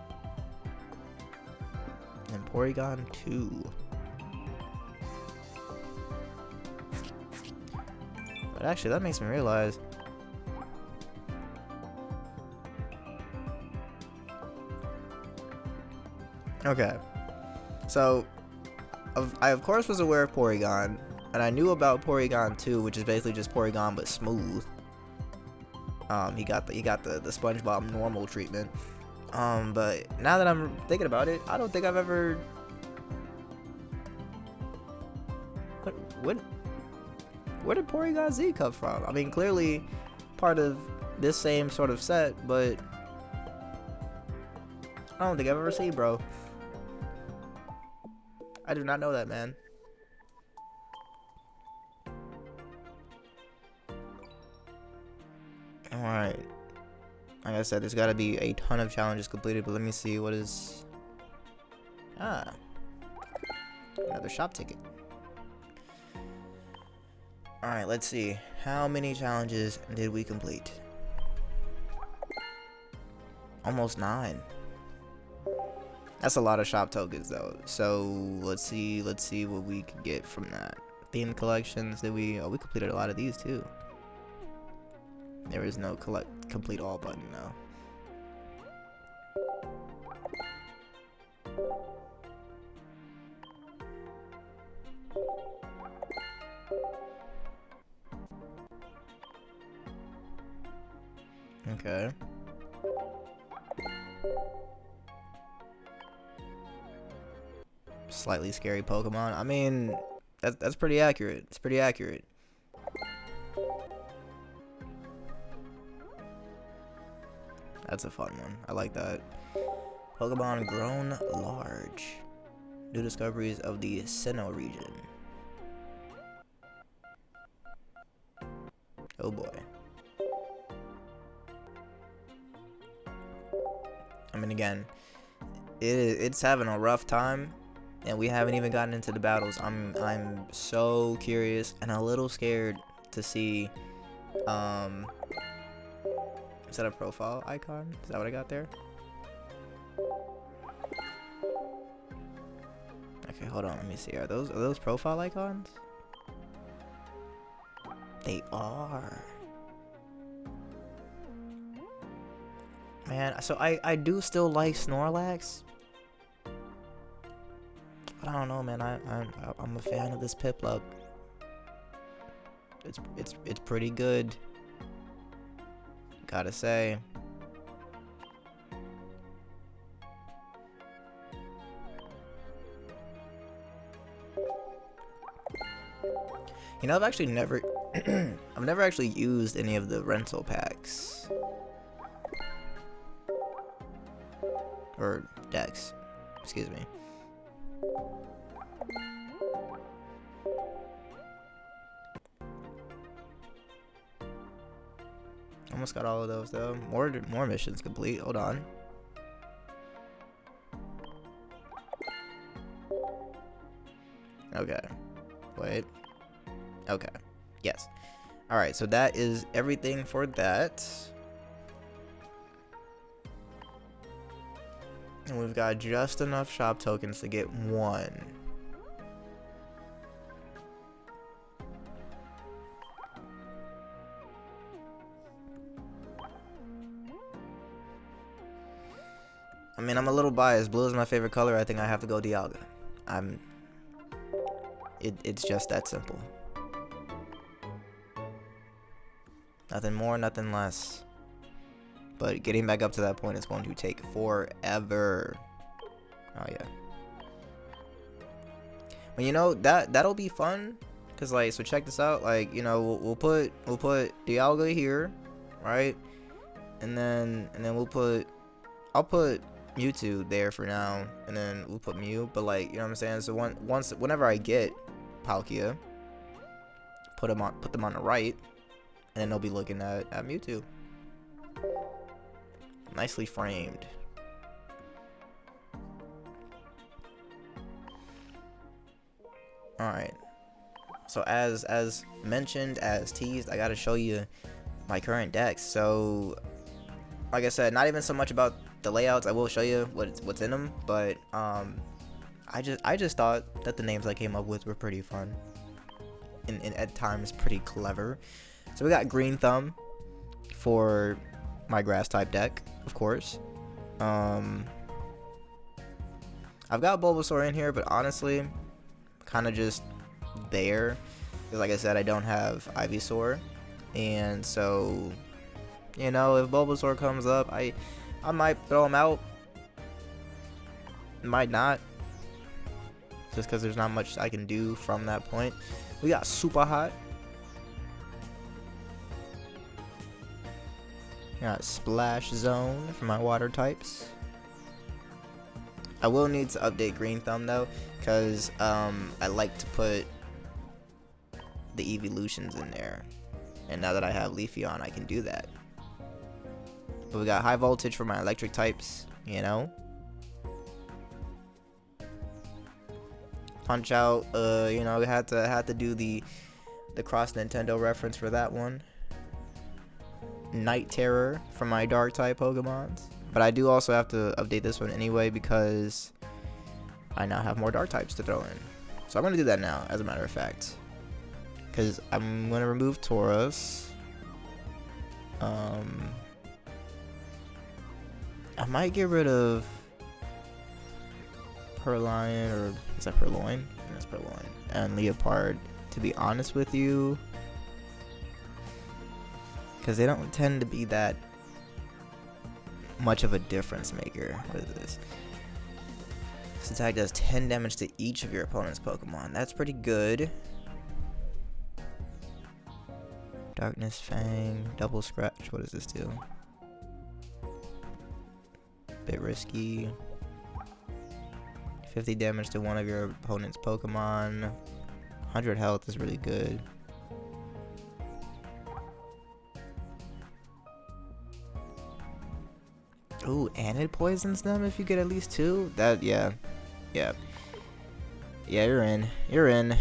And Porygon 2. But actually, that makes me realize. Okay, so I of course was aware of Porygon. And I knew about Porygon 2, which is basically just Porygon but smooth. He got the SpongeBob normal treatment. But now that I'm thinking about it, I don't think I've ever. Where did Porygon Z come from? I mean, clearly part of this same sort of set, but I don't think I've ever seen, bro. I do not know that, man. Alright. Like I said, there's got to be a ton of challenges completed, but let me see what is... Ah. Another shop ticket. Alright, let's see. How many challenges did we complete? Almost 9. That's a lot of shop tokens, though. So, let's see what we can get from that. Theme collections, did we... Oh, we completed a lot of these, too. There is no complete all button now. Okay. Slightly scary Pokemon. I mean, that's pretty accurate. It's pretty accurate. That's a fun one. I like that. Pokemon grown large. New discoveries of the Sinnoh region. Oh boy. I mean, again, it's having a rough time, and we haven't even gotten into the battles. I'm so curious and a little scared to see. Is that a profile icon? Is that what I got there? Okay, hold on. Let me see. Are those profile icons? They are. Man, so I do still like Snorlax, but I don't know, man. I'm a fan of this Piplup. It's pretty good. Gotta say. You know, I've actually never I've never actually used any of the rental packs or decks, excuse me. Almost got all of those though. More missions complete. Hold on. Okay. Wait. Okay. Yes. Alright, so that is everything for that. And we've got just enough shop tokens to get one. I mean, I'm a little biased. Blue is my favorite color. I think I have to go Dialga. It's just that simple. Nothing more, nothing less. But getting back up to that point is going to take forever. Oh yeah. Well, you know, that'll be fun. Cause like, so check this out. Like, you know, we'll put Dialga here, right? And then I'll put Mewtwo there for now, and then we'll put Mew. But like, you know what I'm saying? So whenever I get Palkia, put them on the right, and then they'll be looking at Mewtwo. Nicely framed. All right. So as mentioned, as teased, I gotta show you my current decks. So, like I said, not even so much about the layouts. I will show you what's in them, but I just thought that the names I came up with were pretty fun, and at times pretty clever. So we got Green Thumb for my grass type deck, of course. I've got Bulbasaur in here, but honestly, kind of just there. Because like I said, I don't have Ivysaur. And so, you know, if Bulbasaur comes up, I might throw him out. Might not. Just because there's not much I can do from that point. We got Super Hot. Got Splash Zone for my water types. I will need to update Green Thumb though, because I like to put the evolutions in there. And now that I have Leafeon, I can do that. But we got High Voltage for my electric types, you know. Punch Out, you know, we had to do the cross Nintendo reference for that one. Night Terror for my dark type Pokemons. But I do also have to update this one anyway because I now have more dark types to throw in. So I'm going to do that now, as a matter of fact. Because I'm going to remove Tauros. I might get rid of Purloin, or is that Purloin? That's Purloin. And Leopard, to be honest with you. Because they don't tend to be that much of a difference maker. What is this? This attack does 10 damage to each of your opponent's Pokemon. That's pretty good. Darkness Fang, Double Scratch. What does this do? Bit risky. 50 damage to one of your opponent's Pokemon. 100 health is really good. Ooh, and it poisons them if you get at least 2? That, yeah. Yeah. Yeah, you're in. You're in.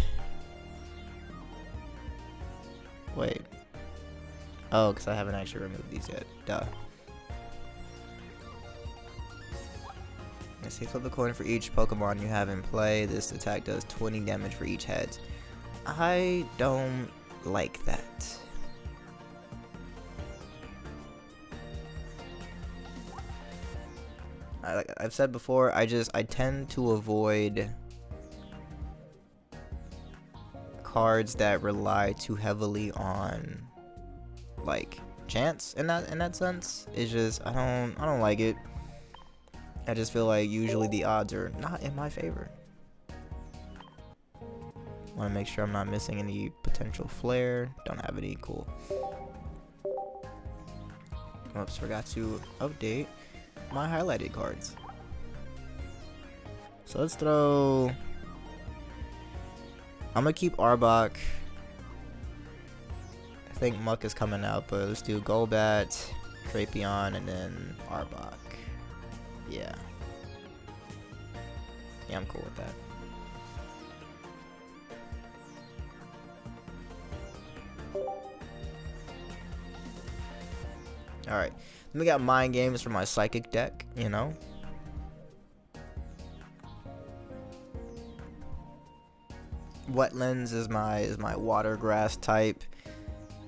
Wait. Oh, because I haven't actually removed these yet. Duh. Let's see, flip a coin for each Pokemon you have in play. This attack does 20 damage for each head. I don't like that. Like I've said before, I tend to avoid cards that rely too heavily on like chance in that sense. It's just I don't like it. I just feel like usually the odds are not in my favor. Want to make sure I'm not missing any potential flare. Don't have any. Cool. Oops, forgot to update my highlighted cards. So let's throw. I'm gonna keep Arbok. I think Muck is coming out, but let's do Golbat, Drapion, and then Arbok. Yeah. Yeah, I'm cool with that. Alright. Then we got Mind Games for my Psychic deck, you know. Wetlands is my water grass type.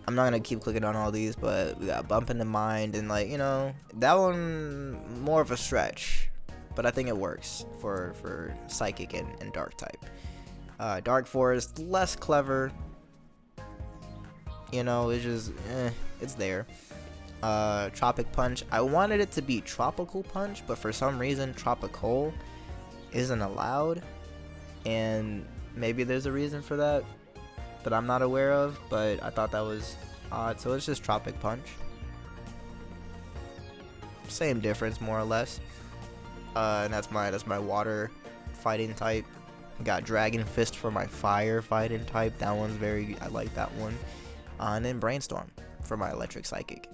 I'm not gonna keep clicking on all these, but we got Bump into Mind, and like, you know, that one more of a stretch, but I think it works for Psychic and Dark type. Dark Forest, less clever. You know, it's just it's there. Tropic Punch. I wanted it to be Tropical Punch, but for some reason Tropical isn't allowed, and maybe there's a reason for that that I'm not aware of, but I thought that was odd. So it's just Tropic Punch. Same difference, more or less. And that's my water fighting type. Got Dragon Fist for my fire fighting type. That one's I like that one. And then Brainstorm for my electric psychic.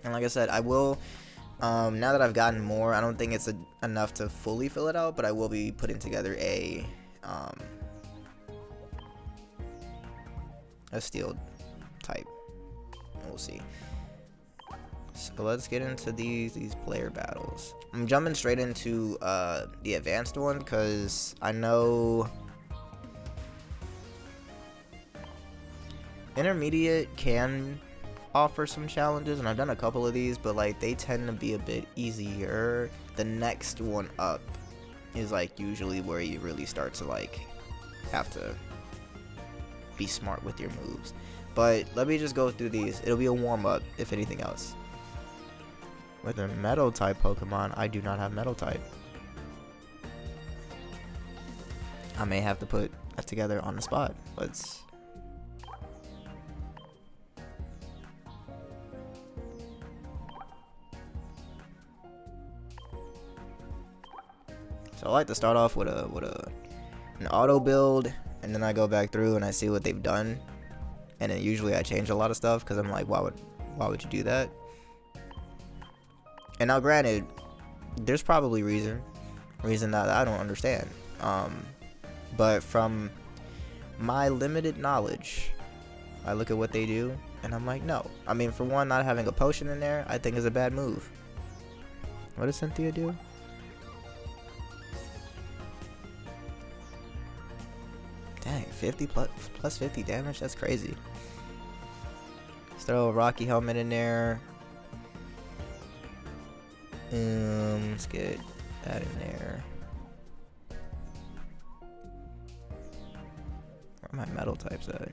And like I said, I will, now that I've gotten more, I don't think it's enough to fully fill it out, but I will be putting together a steel type. We'll see. So let's get into these player battles. I'm jumping straight into the advanced one because I know intermediate can offer some challenges, and I've done a couple of these, but like they tend to be a bit easier. The next one up is like usually where you really start to like have to be smart with your moves. But let me just go through these. It'll be a warm-up, if anything else. With a metal type Pokemon, I do not have metal type. I may have to put that together on the spot. Let's... So I like to start off with an auto build, and then I go back through and I see what they've done, and then usually I change a lot of stuff because I'm like, why would you do that? And now, granted, there's probably reason that I don't understand. But from my limited knowledge, I look at what they do, and I'm like, no. I mean, for one, not having a potion in there, I think is a bad move. What does Cynthia do? Dang, 50 plus 50 damage? That's crazy. Let's throw a Rocky Helmet in there. Let's get that in there. Where are my metal types at?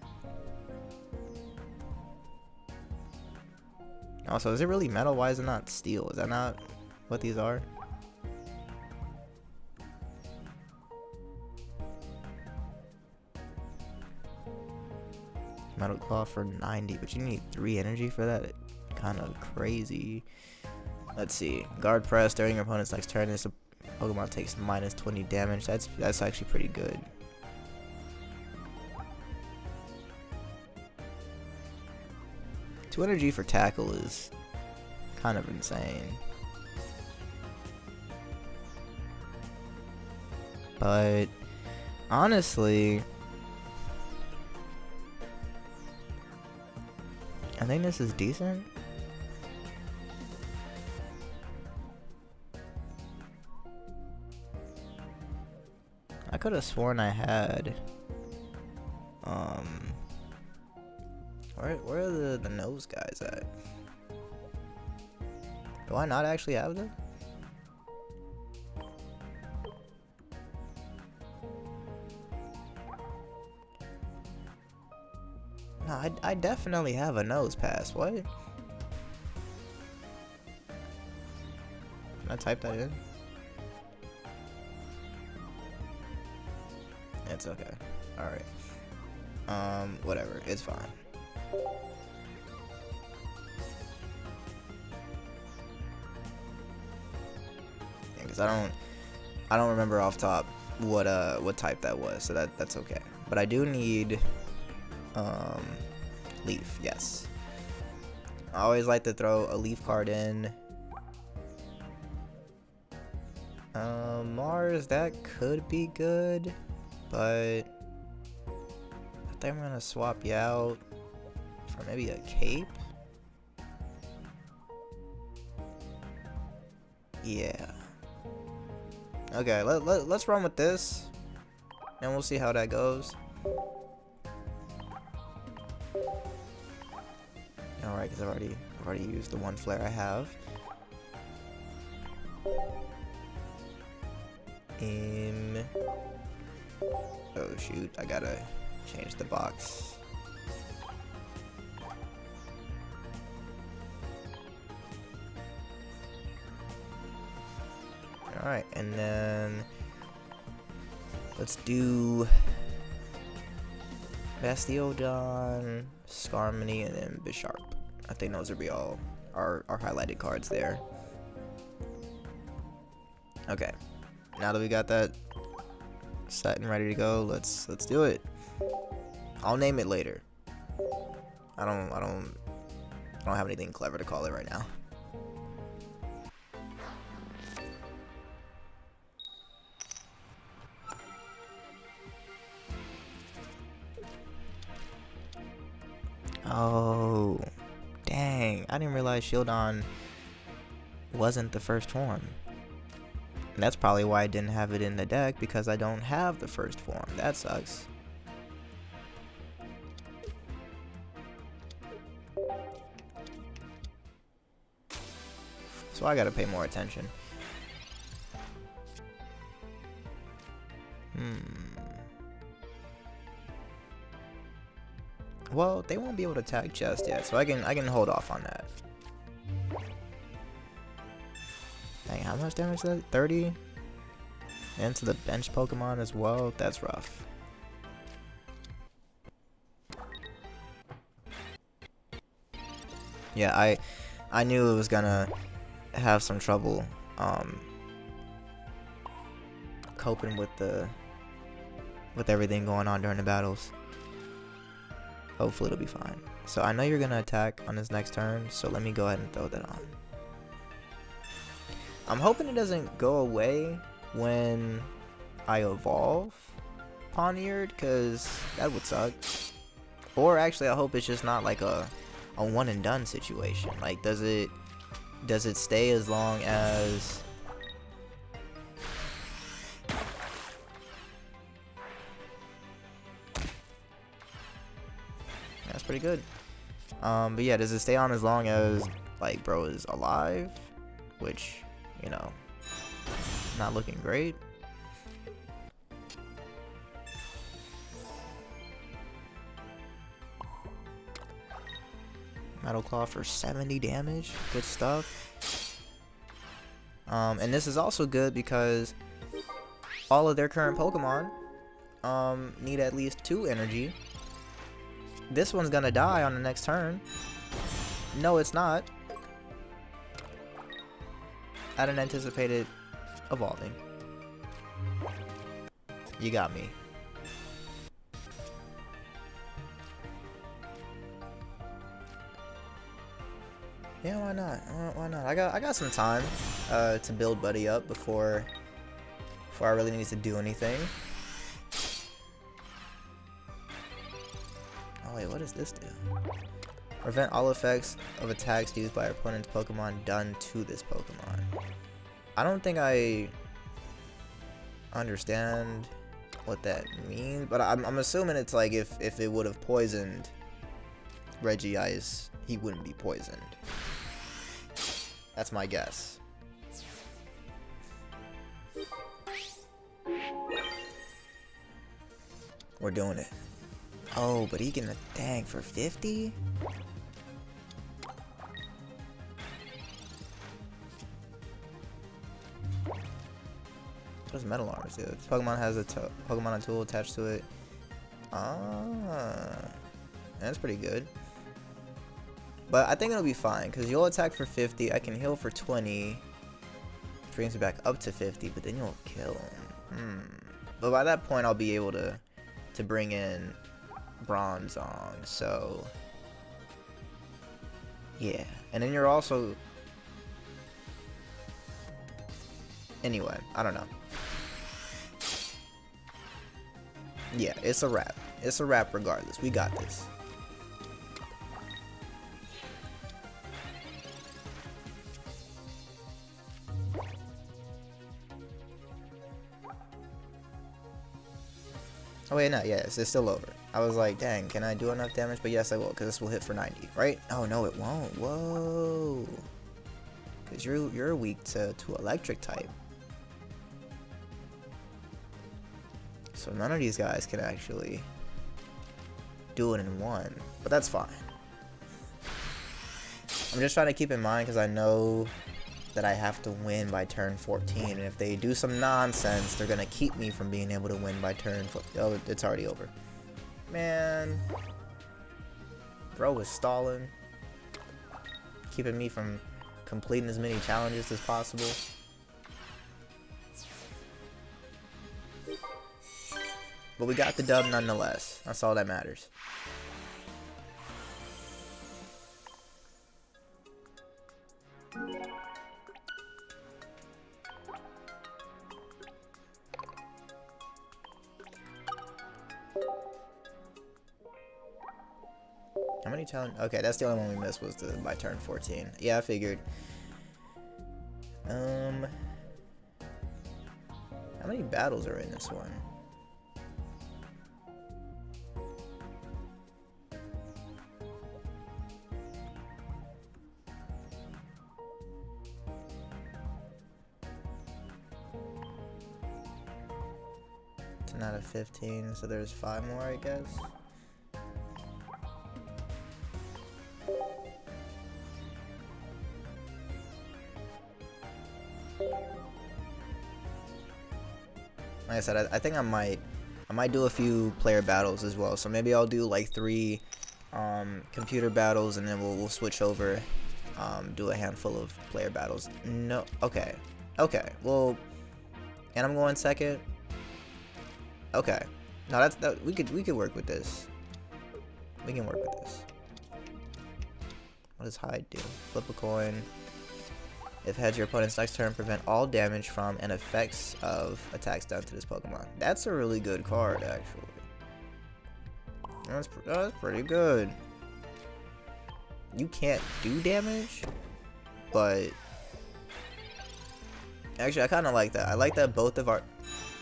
Also, is it really metal? Why is it not steel? Is that not what these are? Metal Claw for 90, but you need 3 energy for that? Kind of crazy. Let's see. Guard Press during your opponent's next turn. This Pokemon takes minus 20 damage. That's actually pretty good. Two energy for Tackle is kind of insane. But honestly, I think this is decent. I could have sworn I had where are the nose guys at? Do I not actually have them? No, I definitely have a nose pass. What? Can I type that in? It's okay. Alright. Whatever. It's fine. Because I don't remember off top what type that was, so that's okay. But I do need Leaf, yes. I always like to throw a Leaf card in. Mars, that could be good, but I think I'm gonna swap you out for maybe a Cape. Yeah. Okay, let's run with this, and we'll see how that goes. Alright, because I've already used the one flare I have. Oh shoot, I gotta change the box. Alright, and then let's do Bastiodon, Skarmory, and then Bisharp. I think those will be all our highlighted cards there. Okay, now that we got that set and ready to go, let's do it. I'll name it later. I don't have anything clever to call it right now. Oh, dang. I didn't realize Shieldon wasn't the first form. And that's probably why I didn't have it in the deck, because I don't have the first form. That sucks. So I gotta pay more attention. Well, they won't be able to attack just yet, so I can hold off on that. Dang, how much damage is that? 30? And to the bench Pokemon as well? That's rough. Yeah, I knew it was gonna have some trouble coping with everything going on during the battles. Hopefully it'll be fine. So I know you're gonna attack on this next turn, so let me go ahead and throw that on. I'm hoping it doesn't go away when I evolve Pawniard, because that would suck. Or actually, I hope it's just not like a one and done situation. Like, does it stay as long as... That's pretty good. But yeah, does it stay on as long as, like, bro is alive? Which, you know, not looking great. Metal Claw for 70 damage. Good stuff. And this is also good because all of their current Pokemon need at least 2 energy. This one's gonna die on the next turn. No, it's not. I hadn't anticipated evolving. You got me. Yeah, why not? Why not? I got some time to build Buddy up before I really need to do anything. Oh wait, what does this do? Prevent all effects of attacks used by opponent's Pokemon done to this Pokemon. I don't think I understand what that means, but I'm assuming it's like if it would have poisoned Regice, he wouldn't be poisoned. That's my guess. We're doing it. Oh, but he can attack for 50? What does Metal Armor do? This Pokemon has a Pokemon tool attached to it. Ah, that's pretty good. But I think it'll be fine, because you'll attack for 50, I can heal for 20, which brings me back up to 50, but then you'll kill him. But by that point, I'll be able to bring in Bronzong, so... yeah. And then you're also... anyway, I don't know. Yeah, it's a wrap. It's a wrap regardless. We got this. Oh wait, no, yes, it's still over. I was like, dang, can I do enough damage? But yes, I will, because this will hit for 90, right? Oh no, it won't. Whoa. Because you're weak to electric type. So none of these guys can actually do it in one, but that's fine. I'm just trying to keep in mind, because I know that I have to win by turn 14, and if they do some nonsense, they're gonna keep me from being able to win by turn 14. Oh, it's already over. Man. Bro is stalling. Keeping me from completing as many challenges as possible. But we got the dub nonetheless. That's all that matters. How many challenges? Okay, that's the only one we missed, was by turn 14. Yeah, I figured. How many battles are in this one? Out of 15, so there's 5 more, I guess. like I said, I think I might do a few player battles as well. So maybe I'll do like 3 computer battles, and then we'll switch over, do a handful of player battles. No, okay, well, and I'm going second. Okay, no, we could work with this. We can work with this. What does hide do? Flip a coin. If heads, your opponent's next turn, prevent all damage from and effects of attacks done to this Pokemon. That's a really good card, actually. That's pretty good. You can't do damage, but actually, I kind of like that. I like that both of our...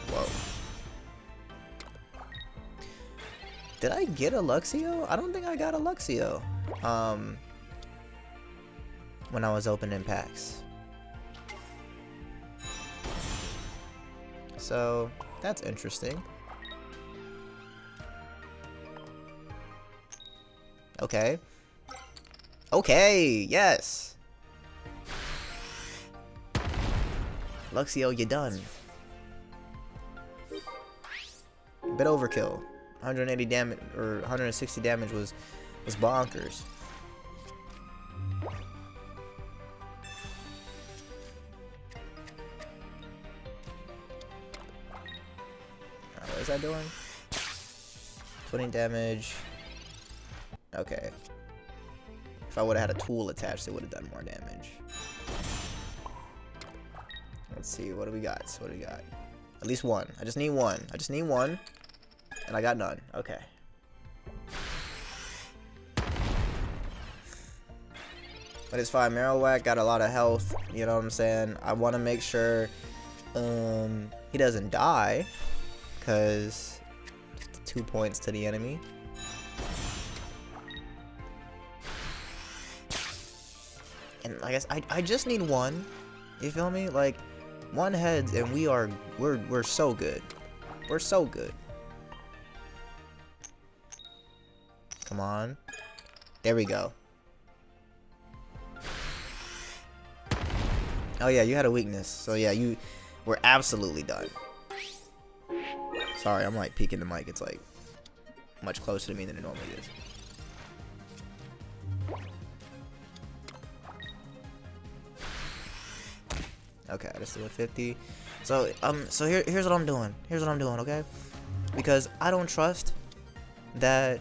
Whoa. Did I get a Luxio? I don't think I got a Luxio. When I was opening packs. So, that's interesting. Okay. Okay, yes! Luxio, you done. Bit overkill. 180 damage, or 160 damage was bonkers. What is that doing? 20 damage. Okay. If I would have had a tool attached, it would have done more damage. Let's see, what do we got? What do we got? At least one. I just need one. I just need one. And I got none. Okay. But it's fine. Marowak got a lot of health. You know what I'm saying? I want to make sure he doesn't die. Because 2 points to the enemy. And I guess I just need one. You feel me? Like, one heads and we're so good. We're so good. Come on. There we go. Oh yeah, you had a weakness. So yeah, we're absolutely done. Sorry, I'm like peeking the mic. It's like much closer to me than it normally is. Okay, let's do a 50. So here's what I'm doing. Here's what I'm doing, okay? Because I don't trust that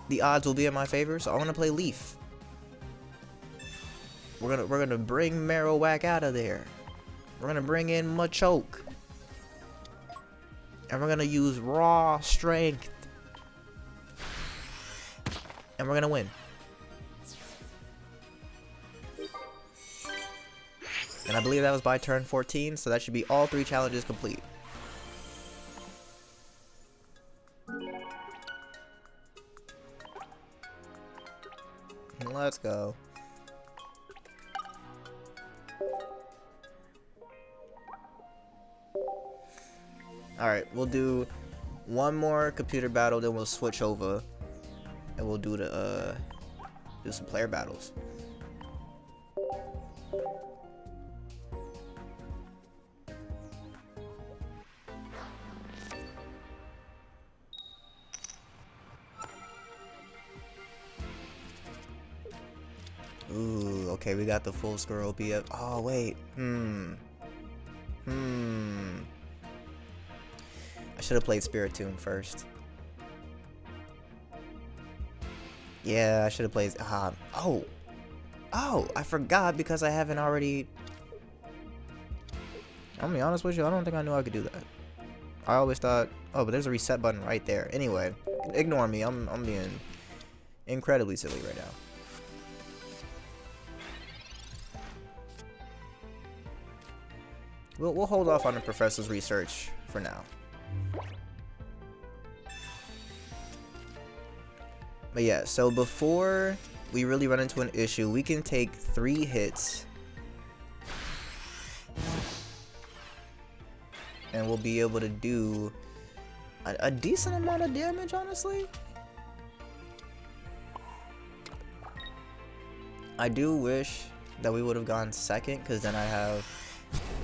the odds will be in my favor, so I'm gonna play Leaf. We're gonna bring Marowak out of there. We're gonna bring in Machoke. And we're gonna use raw strength. And we're gonna win. And I believe that was by turn 14, so that should be all 3 challenges complete. Let's go. Alright, we'll do one more computer battle, then we'll switch over. And we'll do some player battles. Ooh, okay, we got the full score OPF. Oh, wait. I should have played Spiritomb first. Yeah, I should have played... Oh, I forgot because I haven't already... I'm gonna be honest with you, I don't think I knew I could do that. I always thought... Oh, but there's a reset button right there. Anyway, ignore me. I'm being incredibly silly right now. We'll hold off on the professor's research for now. But yeah, so before we really run into an issue, we can take 3 hits. And we'll be able to do a decent amount of damage, honestly. I do wish that we would have gone second, because then I have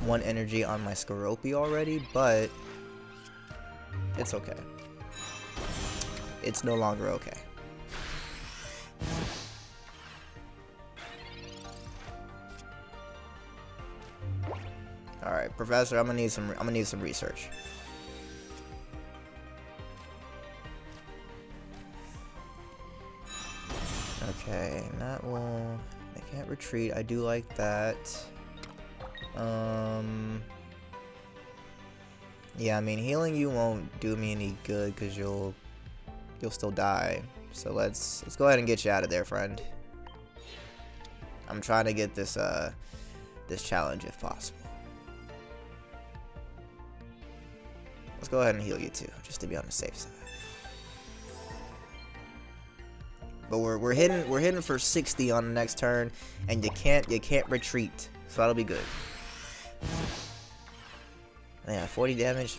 1 energy on my Skoropy already, but it's okay. It's no longer okay. All right, Professor, I'm gonna need some research. Okay, that will. They can't retreat. I do like that. Yeah, I mean, healing you won't do me any good because you'll still die. So let's go ahead and get you out of there, friend. I'm trying to get this this challenge if possible. Let's go ahead and heal you too, just to be on the safe side. But we're hitting for 60 on the next turn, and you can't retreat, so that'll be good. Yeah, 40 damage,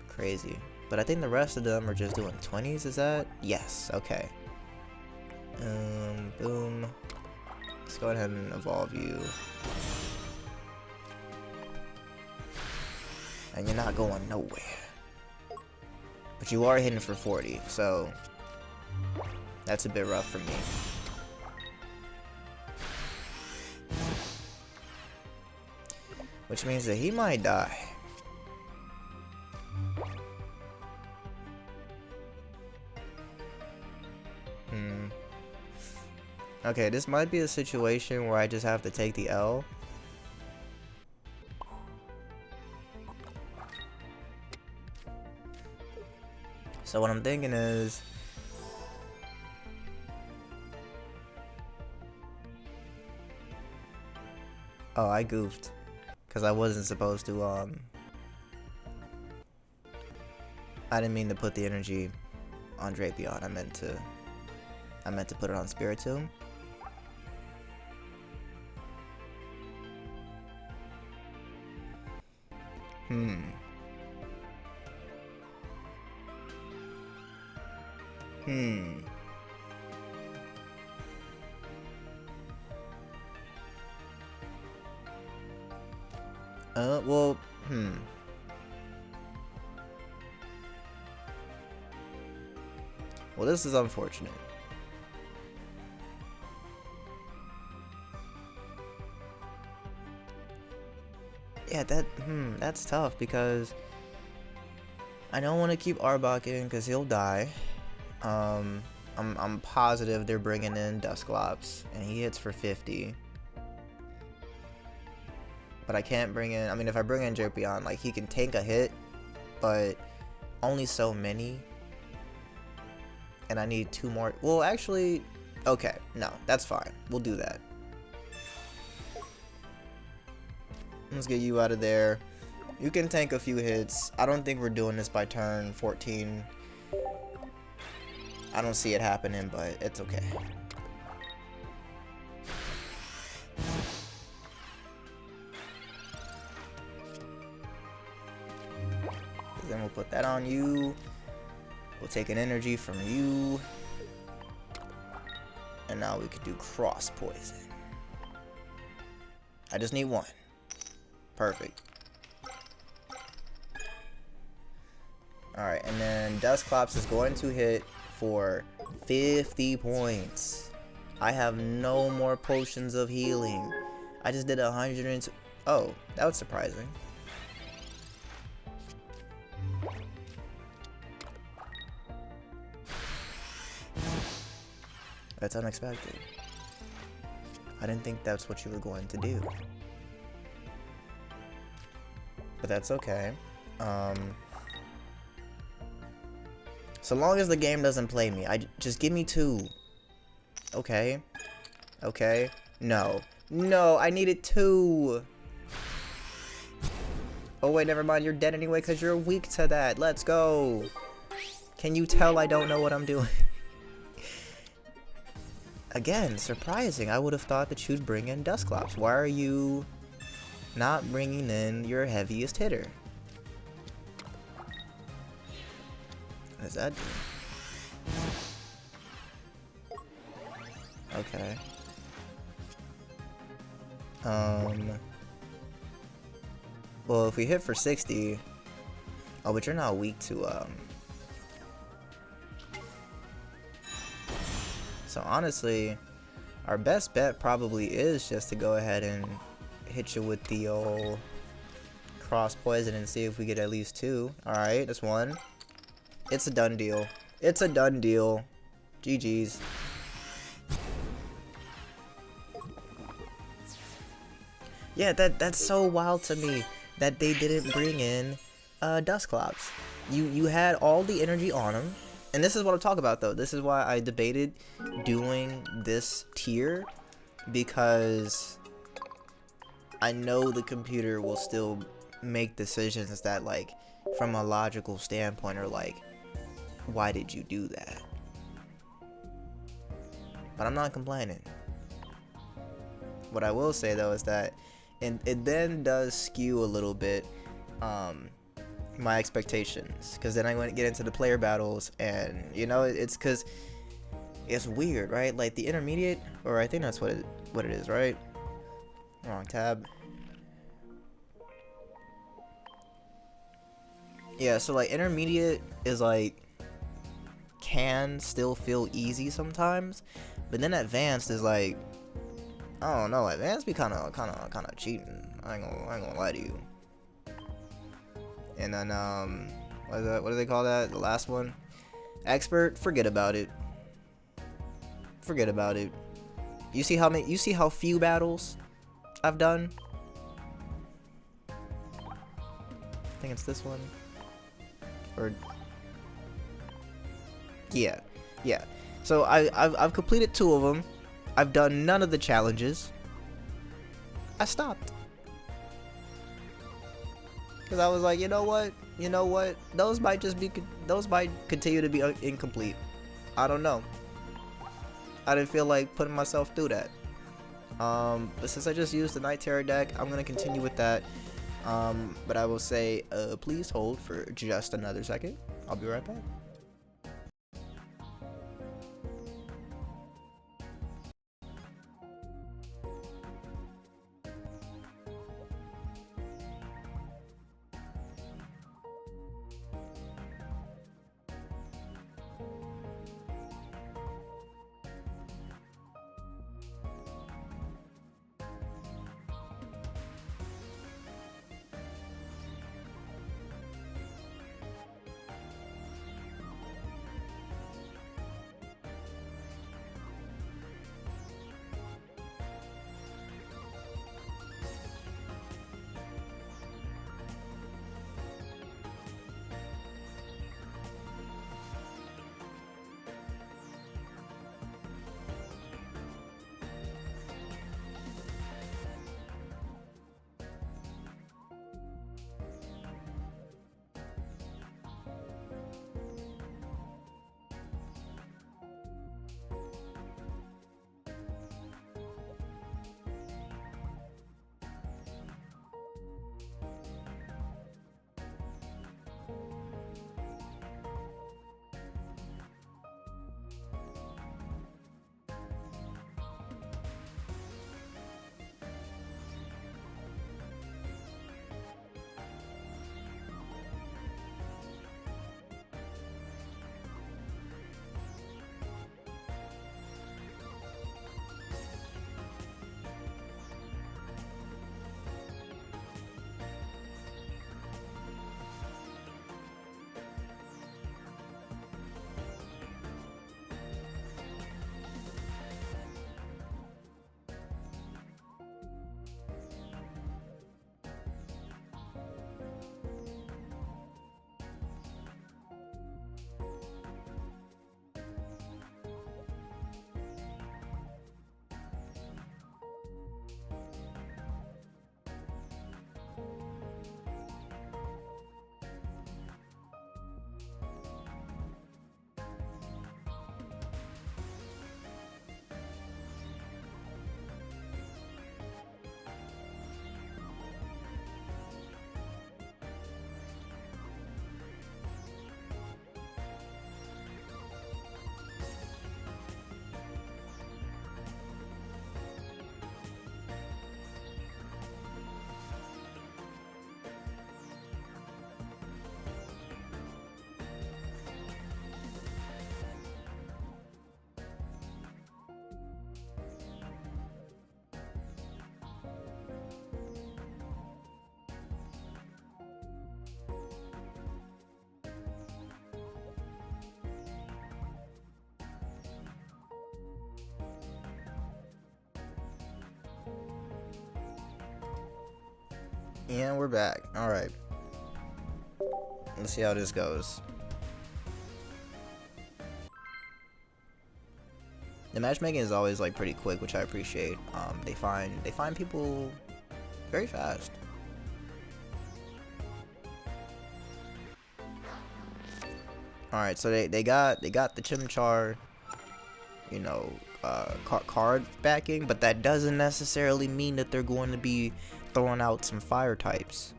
crazy. But I think the rest of them are just doing 20s. Is that? Yes. Okay. Boom. Let's go ahead and evolve you. And you're not going nowhere. But you are hitting for 40, so that's a bit rough for me. Which means that he might die. Okay, this might be a situation where I just have to take the L. So what I'm thinking is, oh, I goofed because I wasn't supposed to I didn't mean to put the energy on Drapion. I meant to put it on Spiritomb. Well, Well, this is unfortunate. Yeah, that's tough because I don't want to keep Arbok in because he'll die. I'm positive they're bringing in Dusclops and he hits for 50. But I can't bring in, I mean, if I bring in Drapion, like, he can tank a hit, but only so many. And I need 2 more. Well, actually, okay, no, that's fine. We'll do that. Let's get you out of there. You can tank a few hits. I don't think we're doing this by turn 14. I don't see it happening, but it's okay. Then we'll put that on you. We'll take an energy from you. And now we can do cross poison. I just need 1. Perfect. Alright, and then Dusclops is going to hit for 50 points. I have no more potions of healing. I just did 102. Oh, that was surprising. That's unexpected. I didn't think that's what you were going to do. But that's okay. So long as the game doesn't play me, just give me 2. Okay. Okay. No. No, I needed 2. Oh wait, never mind. You're dead anyway because you're weak to that. Let's go. Can you tell I don't know what I'm doing? Again, surprising. I would have thought that you'd bring in Dusclops. Why are you not bringing in your heaviest hitter? What does that do? Okay. Well, if we hit for 60... Oh, but you're not weak to, So honestly, our best bet probably is just to go ahead and hit you with the old cross poison and see if we get at least 2. Alright, that's 1. It's a done deal. It's a done deal. GG's. Yeah, that's so wild to me that they didn't bring in Dusclops. You had all the energy on them. And this is what I'm talking about, though. This is why I debated doing this tier, because I know the computer will still make decisions that, like, from a logical standpoint are like, why did you do that? But I'm not complaining. What I will say, though, is that it then does skew a little bit my expectations, because then I went to get into the player battles, and you know, it's because it's weird, right? Like the intermediate, or I think that's what it is, right? Wrong tab. Yeah, so like intermediate is like can still feel easy sometimes, but then advanced is like, I don't know, advanced be kind of cheating. I ain't gonna lie to you. And then what do they call that? The last one, expert. Forget about it. Forget about it. You see how few battles I've done? I think it's this one. Or yeah. So I've completed 2 of them. I've done none of the challenges. I stopped. Because I was like, you know what? Those might continue to be incomplete. I don't know. I didn't feel like putting myself through that. But since I just used the Night Terror deck, I'm going to continue with that. But I will say, please hold for just another second. I'll be right back. And we're back. Alright. Let's see how this goes. The matchmaking is always like pretty quick, which I appreciate. They find people very fast. Alright, so they got the Chimchar, you know, card backing, but that doesn't necessarily mean that they're going to be throwing out some fire types.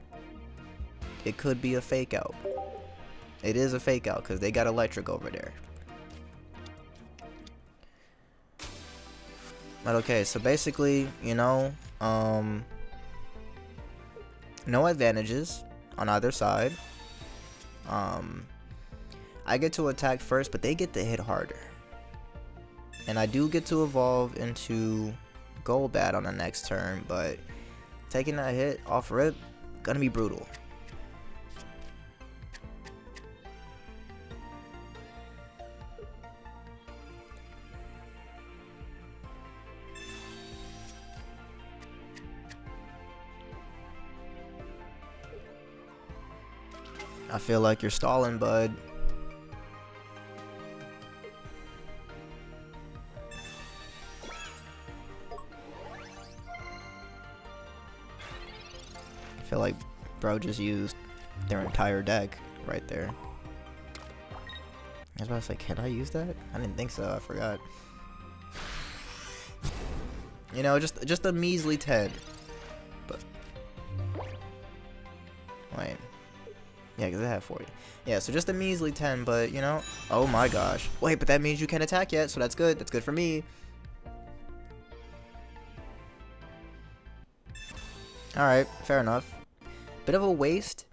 It could be a fake out. It is a fake out because they got electric over there. But okay, so basically, you know, no advantages on either side. I get to attack first, but they get to hit harder. And I do get to evolve into Golbat on the next turn, but taking that hit off rip, gonna be brutal. I feel like you're stalling, bud. I feel like bro just used their entire deck right there. I was about to say, can I use that? I didn't think so. I forgot. You know, just a measly 10. But wait. Yeah, because I have 40. Yeah, so just a measly 10, but, you know... Oh my gosh. Wait, but that means you can't attack yet, so that's good. That's good for me. Alright, fair enough. Bit of a waste,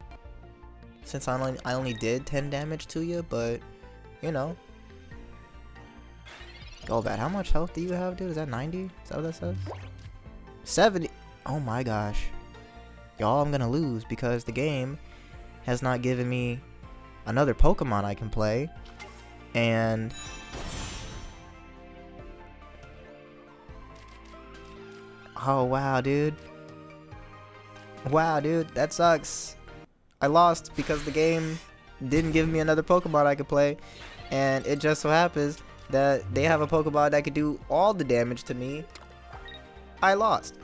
since I only did 10 damage to you, but, you know. Golbat, how much health do you have, dude? Is that 90? Is that what that says? 70! Oh my gosh. Y'all, I'm gonna lose, because the game has not given me another Pokemon I can play, and oh wow, dude, that sucks. I lost because the game didn't give me another Pokemon I could play, and it just so happens that they have a Pokemon that could do all the damage to me. I lost.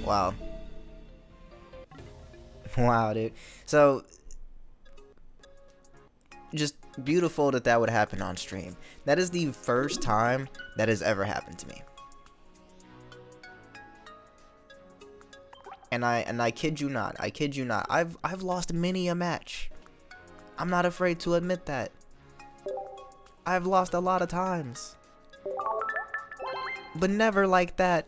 Wow. Wow, dude. So, just beautiful that would happen on stream. That is the first time that has ever happened to me. And I kid you not. I kid you not. I've lost many a match. I'm not afraid to admit that. I've lost a lot of times. But never like that.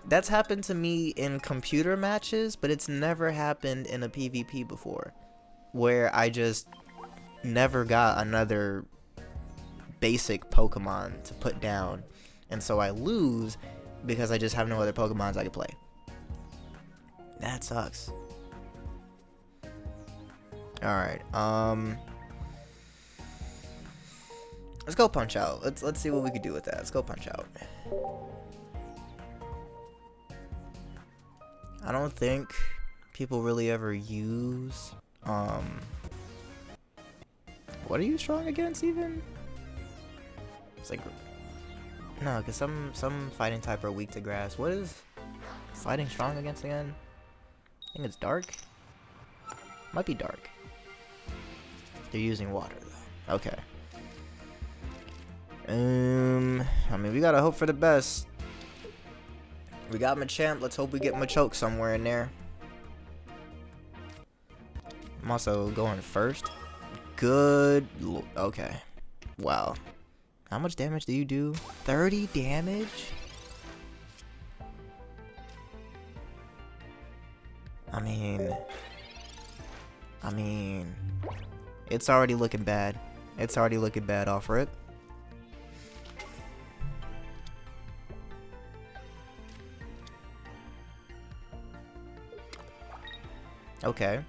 That's happened to me in computer matches, but it's never happened in a PvP before, where I just never got another basic Pokemon to put down, and so I lose because I just have no other Pokemons I can play. That sucks. Alright, let's go Punch Out. Let's see what we can do with that. Let's go Punch Out. I don't think people really ever use, what are you strong against even? It's like, no, because some fighting type are weak to grass. What is fighting strong against again? I think it's dark. Might be dark. They're using water though. Okay. I mean, we gotta hope for the best. We got Machamp. Let's hope we get Machoke somewhere in there. I'm also going first. Good. Okay. Wow. How much damage do you do? 30 damage? I mean, it's already looking bad. It's already looking bad off rip. Okay.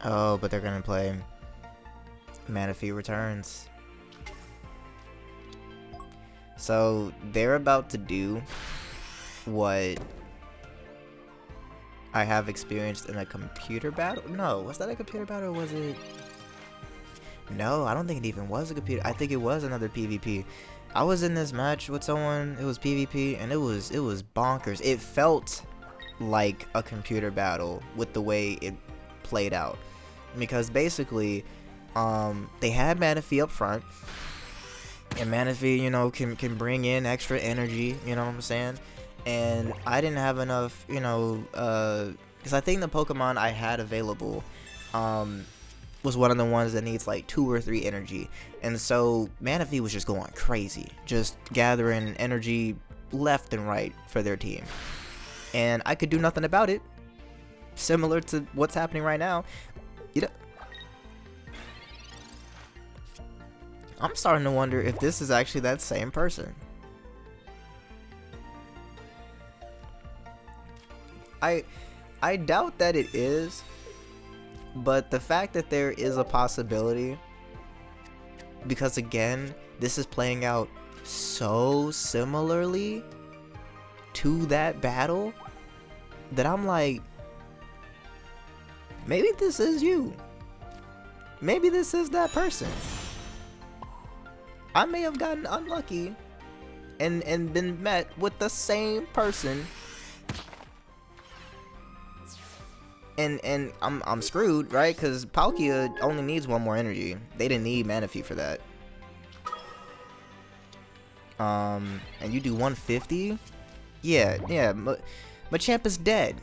Oh, but they're gonna play Manaphy returns. So they're about to do what I have experienced in a computer battle. No, was that a computer battle or was it? No, I don't think it even was a computer. I think it was another PvP. I was in this match with someone, it was PvP, and it was bonkers. It felt like a computer battle with the way it played out. Because basically, they had Manaphy up front, and Manaphy, you know, can bring in extra energy, you know what I'm saying? And I didn't have enough, you know, because I think the Pokemon I had available, was one of the ones that needs like 2 or 3 energy. And so Manaphy was just going crazy, just gathering energy left and right for their team. And I could do nothing about it. Similar to what's happening right now. You know, I'm starting to wonder if this is actually that same person. I doubt that it is, but the fact that there is a possibility, because again, this is playing out so similarly to that battle, that I'm like, maybe this is you. Maybe this is that person. I may have gotten unlucky and been met with the same person, and I'm screwed, right? Because Palkia only needs 1 more energy. They didn't need Manaphy for that. And you do 150? Yeah, Machamp is dead.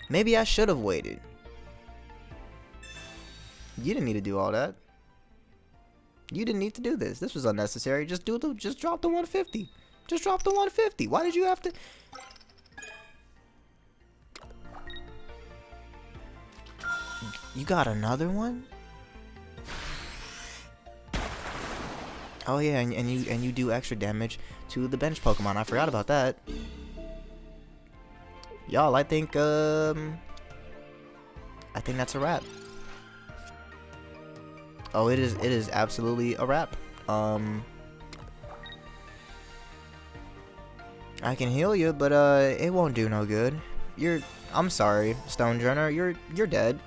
Maybe I should have waited. You didn't need to do all that. You didn't need to do this. This was unnecessary. Just drop the 150. Just drop the 150. Why did you have to? You got another one? Oh yeah, and you do extra damage to the bench Pokemon. I forgot about that. Y'all, I think that's a wrap. Oh, it is absolutely a wrap. I can heal you, but it won't do no good. I'm sorry, Stonedrenner, you're dead.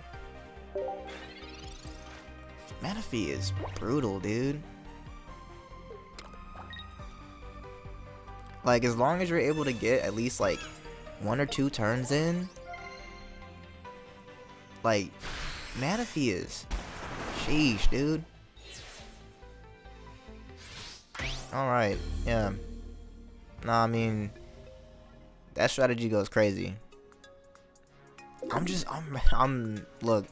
Manaphy is brutal, dude. Like, as long as you're able to get at least like 1 or 2 turns in, like, Manaphy is, sheesh, dude. Alright, yeah. Nah, I mean, that strategy goes crazy. Look,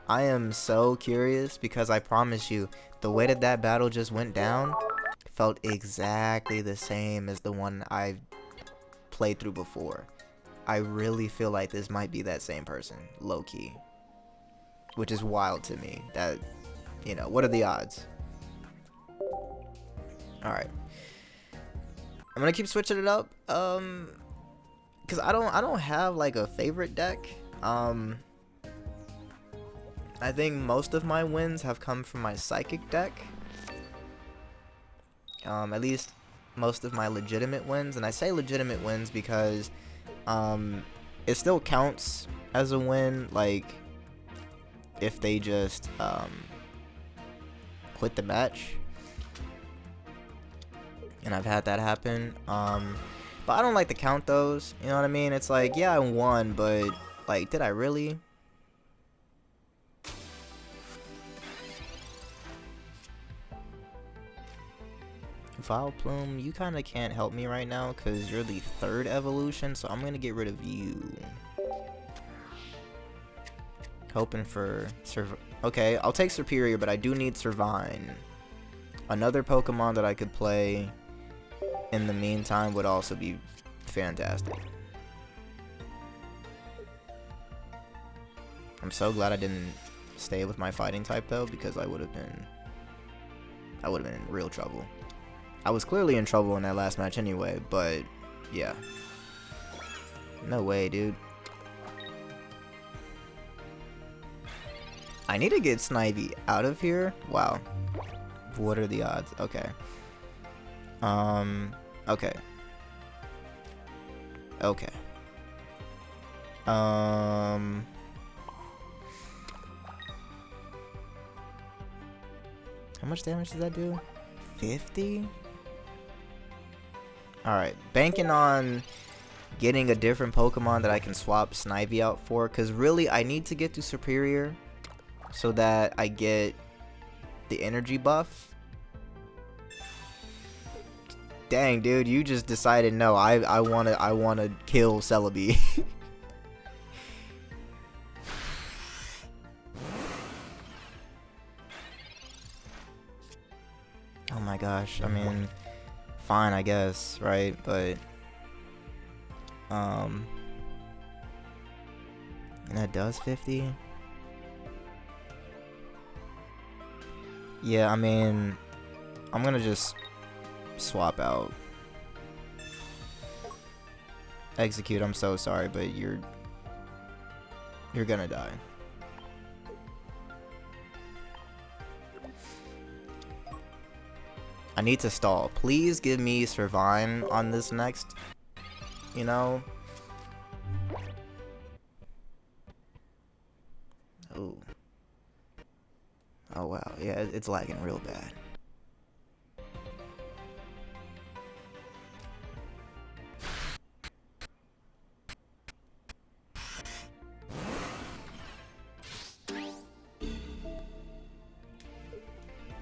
I am so curious, because I promise you, the way that battle just went down felt exactly the same as the one I played through before. I really feel like this might be that same person, low-key. Which is wild to me. That, you know, what are the odds? Alright. I'm gonna keep switching it up. Cause I don't have like a favorite deck. I think most of my wins have come from my Psychic deck. At least most of my legitimate wins, and I say legitimate wins because it still counts as a win, like if they just quit the match, and I've had that happen. But I don't like to count those, you know what I mean? It's like, yeah, I won, but like, did I really? Vileplume, you kind of can't help me right now because you're the 3rd evolution, so I'm going to get rid of you. Hoping for... Okay, I'll take Superior, but I do need Servine. Another Pokemon that I could play in the meantime would also be fantastic. I'm so glad I didn't stay with my fighting type though, because I would have been in real trouble. I was clearly in trouble in that last match anyway, but yeah. No way, dude. I need to get Snivy out of here. Wow. What are the odds? Okay. Okay. Okay. How much damage does that do? 50? Alright, banking on getting a different Pokemon that I can swap Snivy out for, because really I need to get to Superior so that I get the energy buff. Dang, dude, you just decided no, I wanna kill Celebi. Oh my gosh, I mean, fine, I guess, right? But and that does 50. Yeah, I mean, I'm gonna just swap out. Execute, I'm so sorry, but you're gonna die. I need to stall. Please give me Servine on this next, you know? Oh. Oh wow, yeah, it's lagging real bad.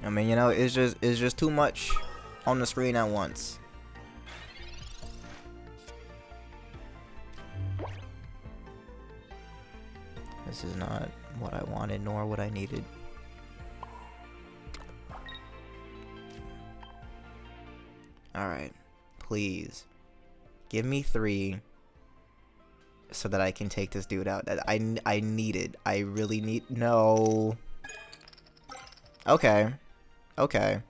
I mean, you know, it's just too much on the screen at once. This is not what I wanted, nor what I needed. Alright, please. Give me 3 so that I can take this dude out. That I need it. I really need... No. Okay. Okay.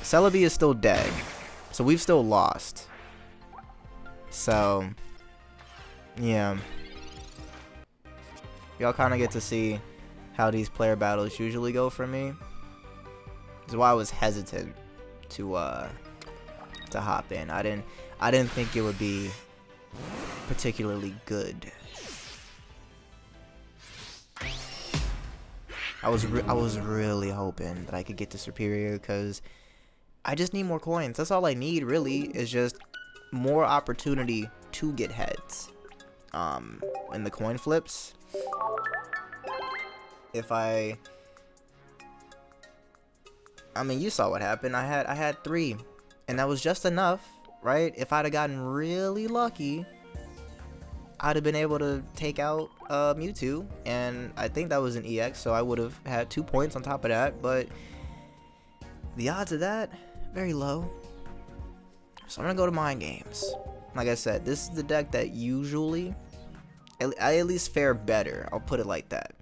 Celebi is still dead. So we've still lost. So... yeah. Y'all kind of get to see how these player battles usually go for me. This is why I was hesitant to hop in. I didn't think it would be particularly good. I was really hoping that I could get to Superior because I just need more coins. That's all I need really, is just more opportunity to get heads. In the coin flips. If I mean, you saw what happened. I had 3, and that was just enough, right? If I'd have gotten really lucky, I'd have been able to take out Mewtwo, and I think that was an EX, so I would have had 2 points on top of that, but the odds of that, very low. So I'm gonna go to Mind Games. Like I said, this is the deck that usually, I at least fare better. I'll put it like that.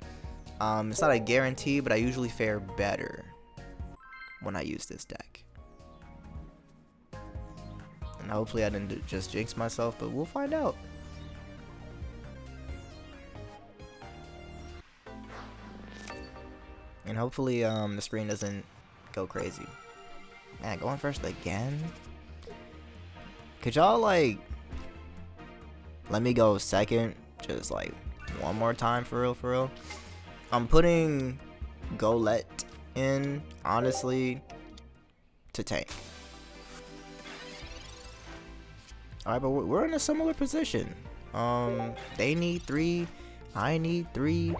It's not a guarantee, but I usually fare better when I use this deck. And hopefully I didn't just jinx myself, but we'll find out. And hopefully the screen doesn't go crazy. Man, going first again? Could y'all like let me go second just like one more time for real, for real? I'm putting Golett in, honestly, to tank. Alright, but we're in a similar position. They need 3, I need 3.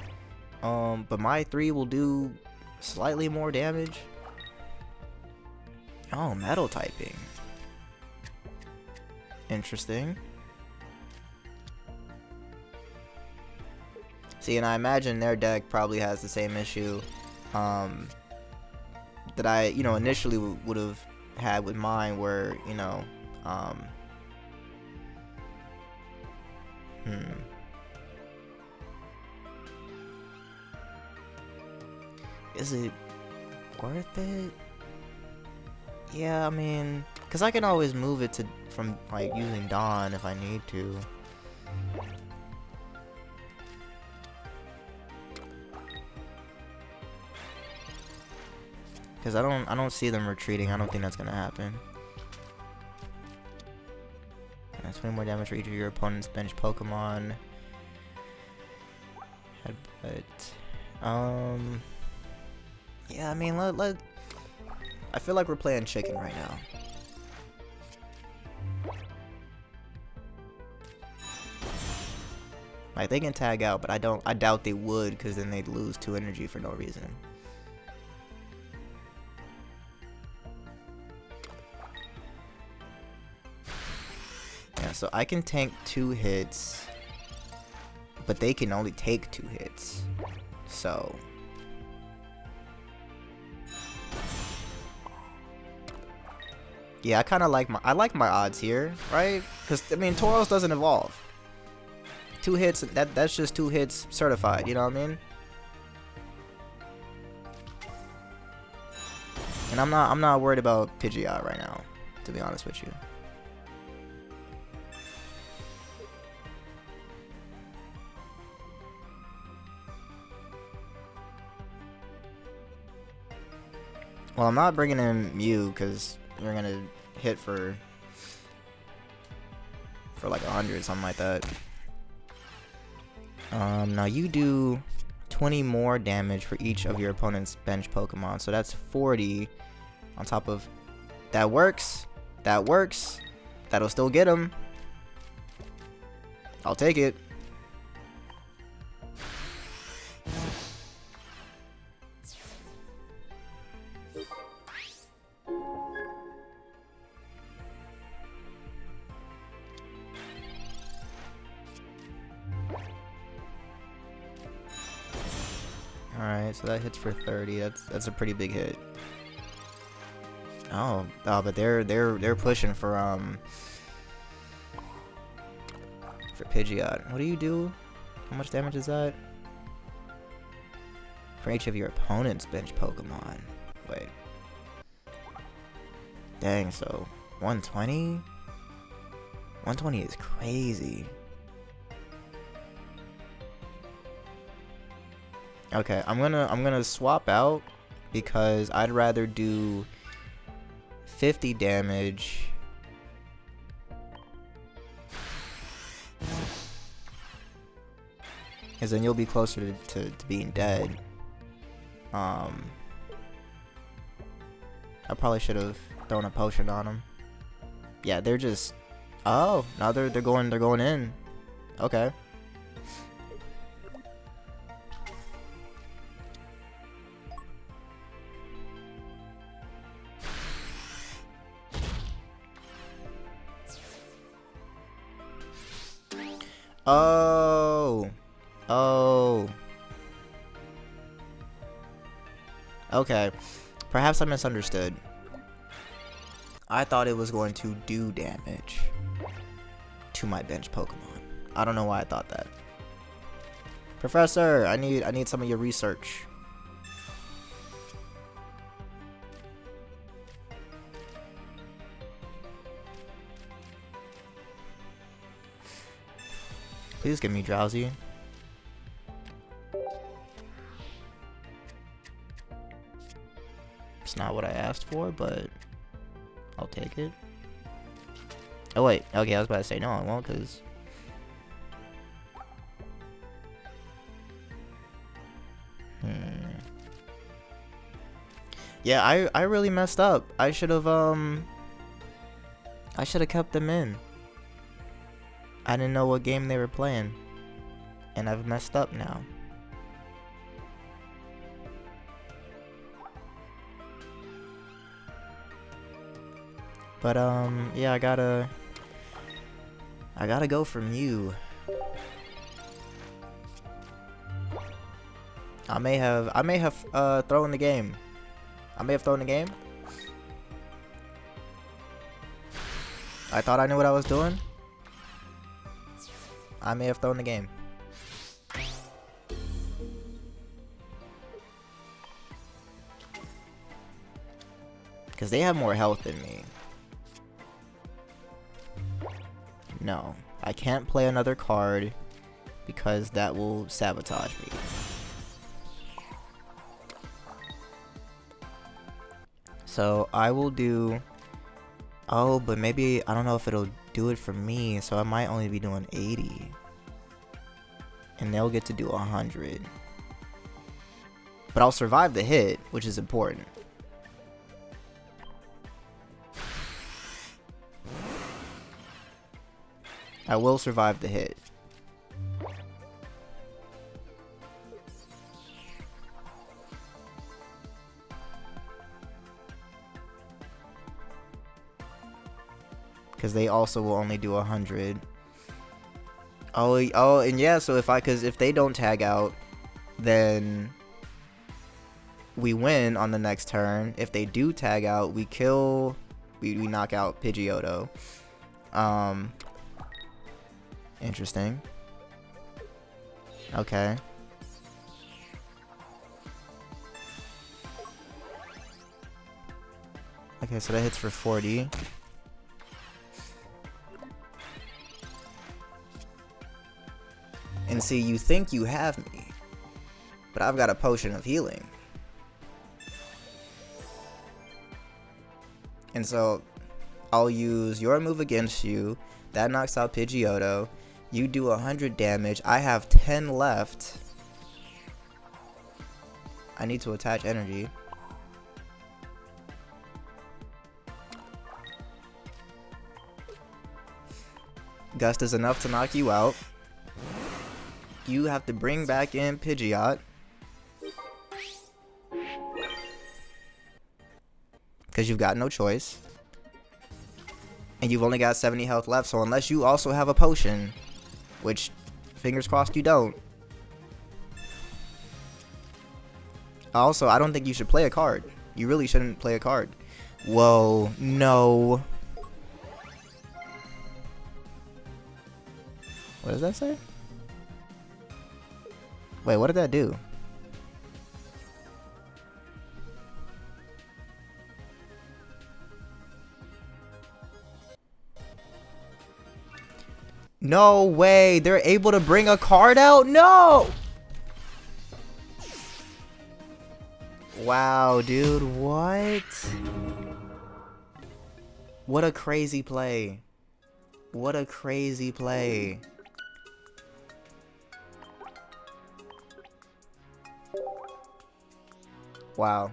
But my 3 will do slightly more damage. Oh, metal typing. Interesting. See, and I imagine their deck probably has the same issue that I, you know, initially would have had with mine, where, you know, is it worth it? Yeah, I mean, because I can always move it to from like using Dawn if I need to. Because I don't see them retreating. I don't think that's gonna happen. 20 more damage for each of your opponent's bench Pokemon. Headbutt. Yeah, I mean, I feel like we're playing chicken right now. Like, they can tag out, but I doubt they would, because then they'd lose 2 energy for no reason. Yeah, so I can tank 2 hits, but they can only take 2 hits. So yeah, I kind of like my odds here, right? Because I mean, Tauros doesn't evolve. 2 hits, that's just 2 hits certified, you know what I mean? And I'm not worried about Pidgeot right now, to be honest with you. Well, I'm not bringing in Mew because you're gonna hit for like 100, something like that. Now you do 20 more damage for each of your opponent's bench Pokemon, so that's 40 on top of that. Works. That works. That'll still get him. I'll take it. Alright, so that hits for 30. That's a pretty big hit. Oh, but they're pushing for Pidgeot. What do you do? How much damage is that? For each of your opponent's bench Pokemon. Wait. Dang, so 120? 120 is crazy. Okay, I'm gonna swap out because I'd rather do 50 damage. Because then you'll be closer to being dead. I probably should have thrown a potion on them. Yeah, they're just. Oh, now they're going in. Okay. Oh. Oh. Okay. Perhaps I misunderstood. I thought it was going to do damage to my bench Pokemon. I don't know why I thought that. Professor, I need some of your research. Please get me drowsy. It's not what I asked for, but I'll take it. Oh wait, okay, I was about to say no, I won't, cause yeah, I really messed up. I should have kept them in. I didn't know what game they were playing, and I've messed up now. But yeah, I gotta go for Mew. I may have thrown the game. I may have thrown the game. I thought I knew what I was doing. I may have thrown the game. Because they have more health than me. No, I can't play another card because that will sabotage me. So I will do. Oh, but maybe I don't know if it'll do it for me. So I might only be doing 80. And they'll get to do 100. But I'll survive the hit, which is important. I will survive the hit. Because they also will only do 100. Oh, and yeah, so if they don't tag out, then we win on the next turn. If they do tag out, we knock out Pidgeotto. Interesting. Okay. Okay, so that hits for 40. And see, you think you have me, but I've got a potion of healing. And so I'll use your move against you. That knocks out Pidgeotto. You do 100 damage. I have 10 left. I need to attach energy. Gust is enough to knock you out. You have to bring back in Pidgeot. Because you've got no choice. And you've only got 70 health left. So unless you also have a potion, which fingers crossed you don't. Also, I don't think you should play a card. You really shouldn't play a card. Whoa, no. What does that say? Wait, what did that do? No way, they're able to bring a card out? No! Wow, dude, what? What a crazy play. What a crazy play. Wow.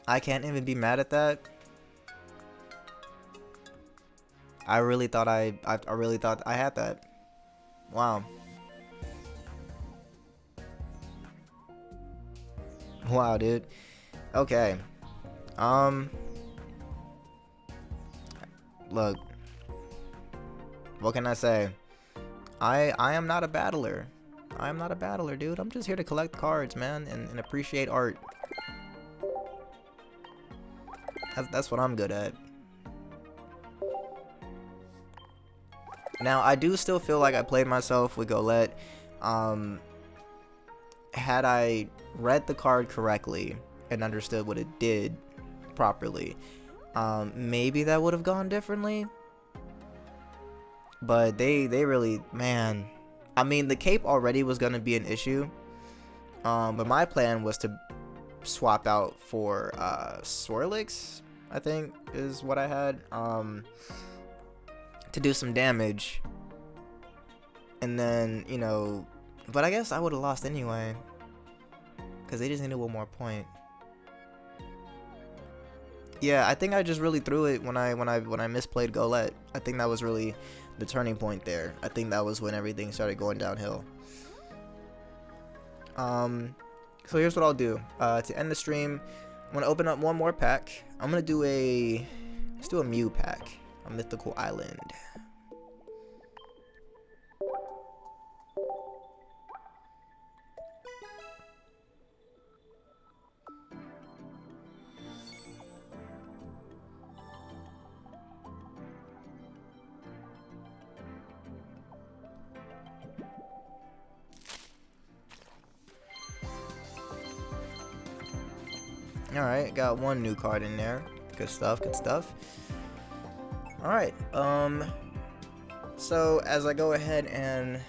I can't even be mad at that. I really thought I really thought I had that. Wow. Wow, dude. Okay. Look. What can I say? I am not a battler. I am not a battler, dude. I'm just here to collect cards, man, and appreciate art. That's what I'm good at. Now, I do still feel like I played myself with Golett. Had I read the card correctly and understood what it did properly, maybe that would have gone differently. But they really, man. I mean, the cape already was going to be an issue. But my plan was to swap out for Swirlix, I think is what I had. To do some damage. And then, you know, but I guess I would have lost anyway. Because they just needed one more point. Yeah, I think I just really threw it when I misplayed Golett. I think that was really the turning point there. I think that was when everything started going downhill. So here's what I'll do. To end the stream, I'm gonna open up one more pack. I'm gonna do let's do a Mew pack. A mythical island. Alright, got one new card in there. Good stuff, good stuff. Alright, so as I go ahead and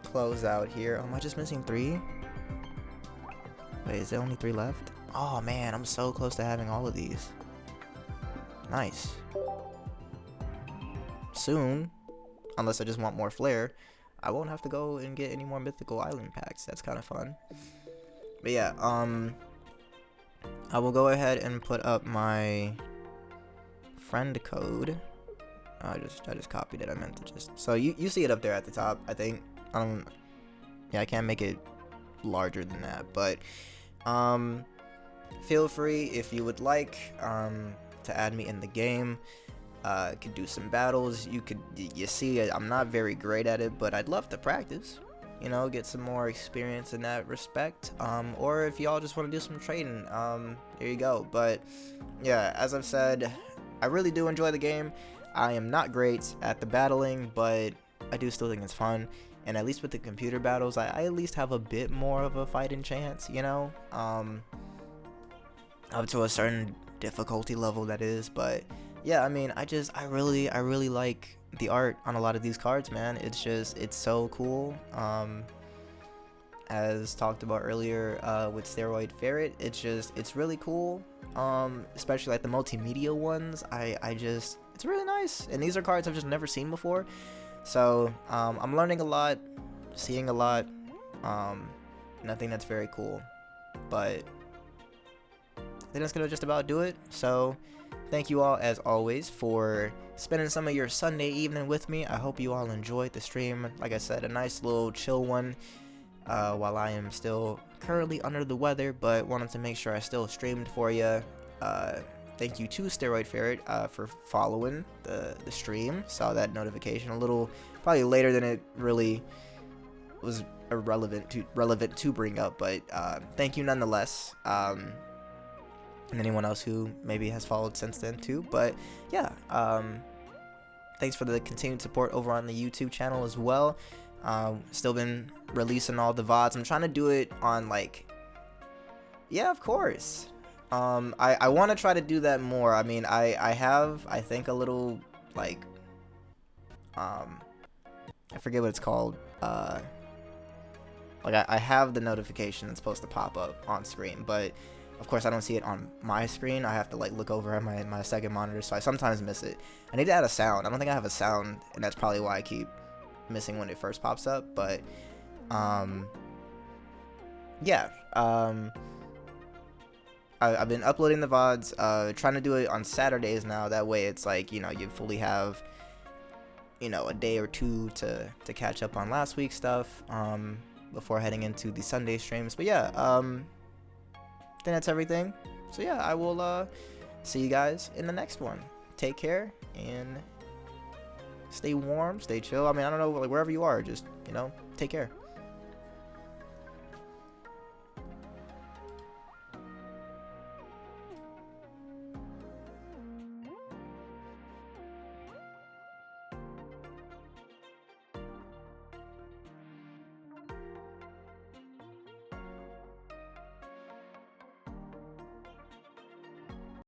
close out here. Am I just missing 3? Wait, is there only 3 left? Oh man, I'm so close to having all of these. Nice. Soon, unless I just want more flair, I won't have to go and get any more mythical island packs. That's kind of fun. But yeah, I will go ahead and put up my friend code. I just copied it. I meant to just, so you see it up there at the top. I think yeah, I can't make it larger than that, but feel free if you would like to add me in the game. Could do some battles. You see, I'm not very great at it, but I'd love to practice, you know, get some more experience in that respect. Or if y'all just want to do some trading, there you go. But yeah, as I've said, I really do enjoy the game. I am not great at the battling, but I do still think it's fun. And at least with the computer battles, I at least have a bit more of a fighting chance, you know, up to a certain difficulty level, that is. But yeah, I mean, I really like the art on a lot of these cards, man. It's so cool. As talked about earlier with Steroid Ferret, it's really cool. Especially like the multimedia ones. It's really nice. And these are cards I've just never seen before. So I'm learning a lot, seeing a lot, and I think that's very cool. But I think that's gonna just about do it. So thank you all, as always, for spending some of your Sunday evening with me. I hope you all enjoyed the stream. Like I said, a nice little chill one while I am still currently under the weather, but wanted to make sure I still streamed for you. Thank you to Steroid Ferret for following the stream. Saw that notification a little, probably later than it really was relevant to bring up, but thank you nonetheless. And anyone else who maybe has followed since then too. But yeah, thanks for the continued support over on the YouTube channel as well. Still been releasing all the VODs. I'm trying to do it on, like, yeah, of course. I want to try to do that more. I mean, I have, I think, a little, like, I forget what it's called. Like, I have the notification that's supposed to pop up on screen, but of course I don't see it on my screen. I have to, like, look over at my second monitor, so I sometimes miss it. I need to add a sound. I don't think I have a sound, and that's probably why I keep missing when it first pops up. But yeah, I've been uploading the VODs, trying to do it on Saturdays now. That way it's like, you know, you fully have, you know, a day or two to catch up on last week's stuff before heading into the Sunday streams. But yeah, I think that's everything. So yeah, I will see you guys in the next one. Take care and stay warm, stay chill. I mean, I don't know, like, wherever you are, just, you know, take care.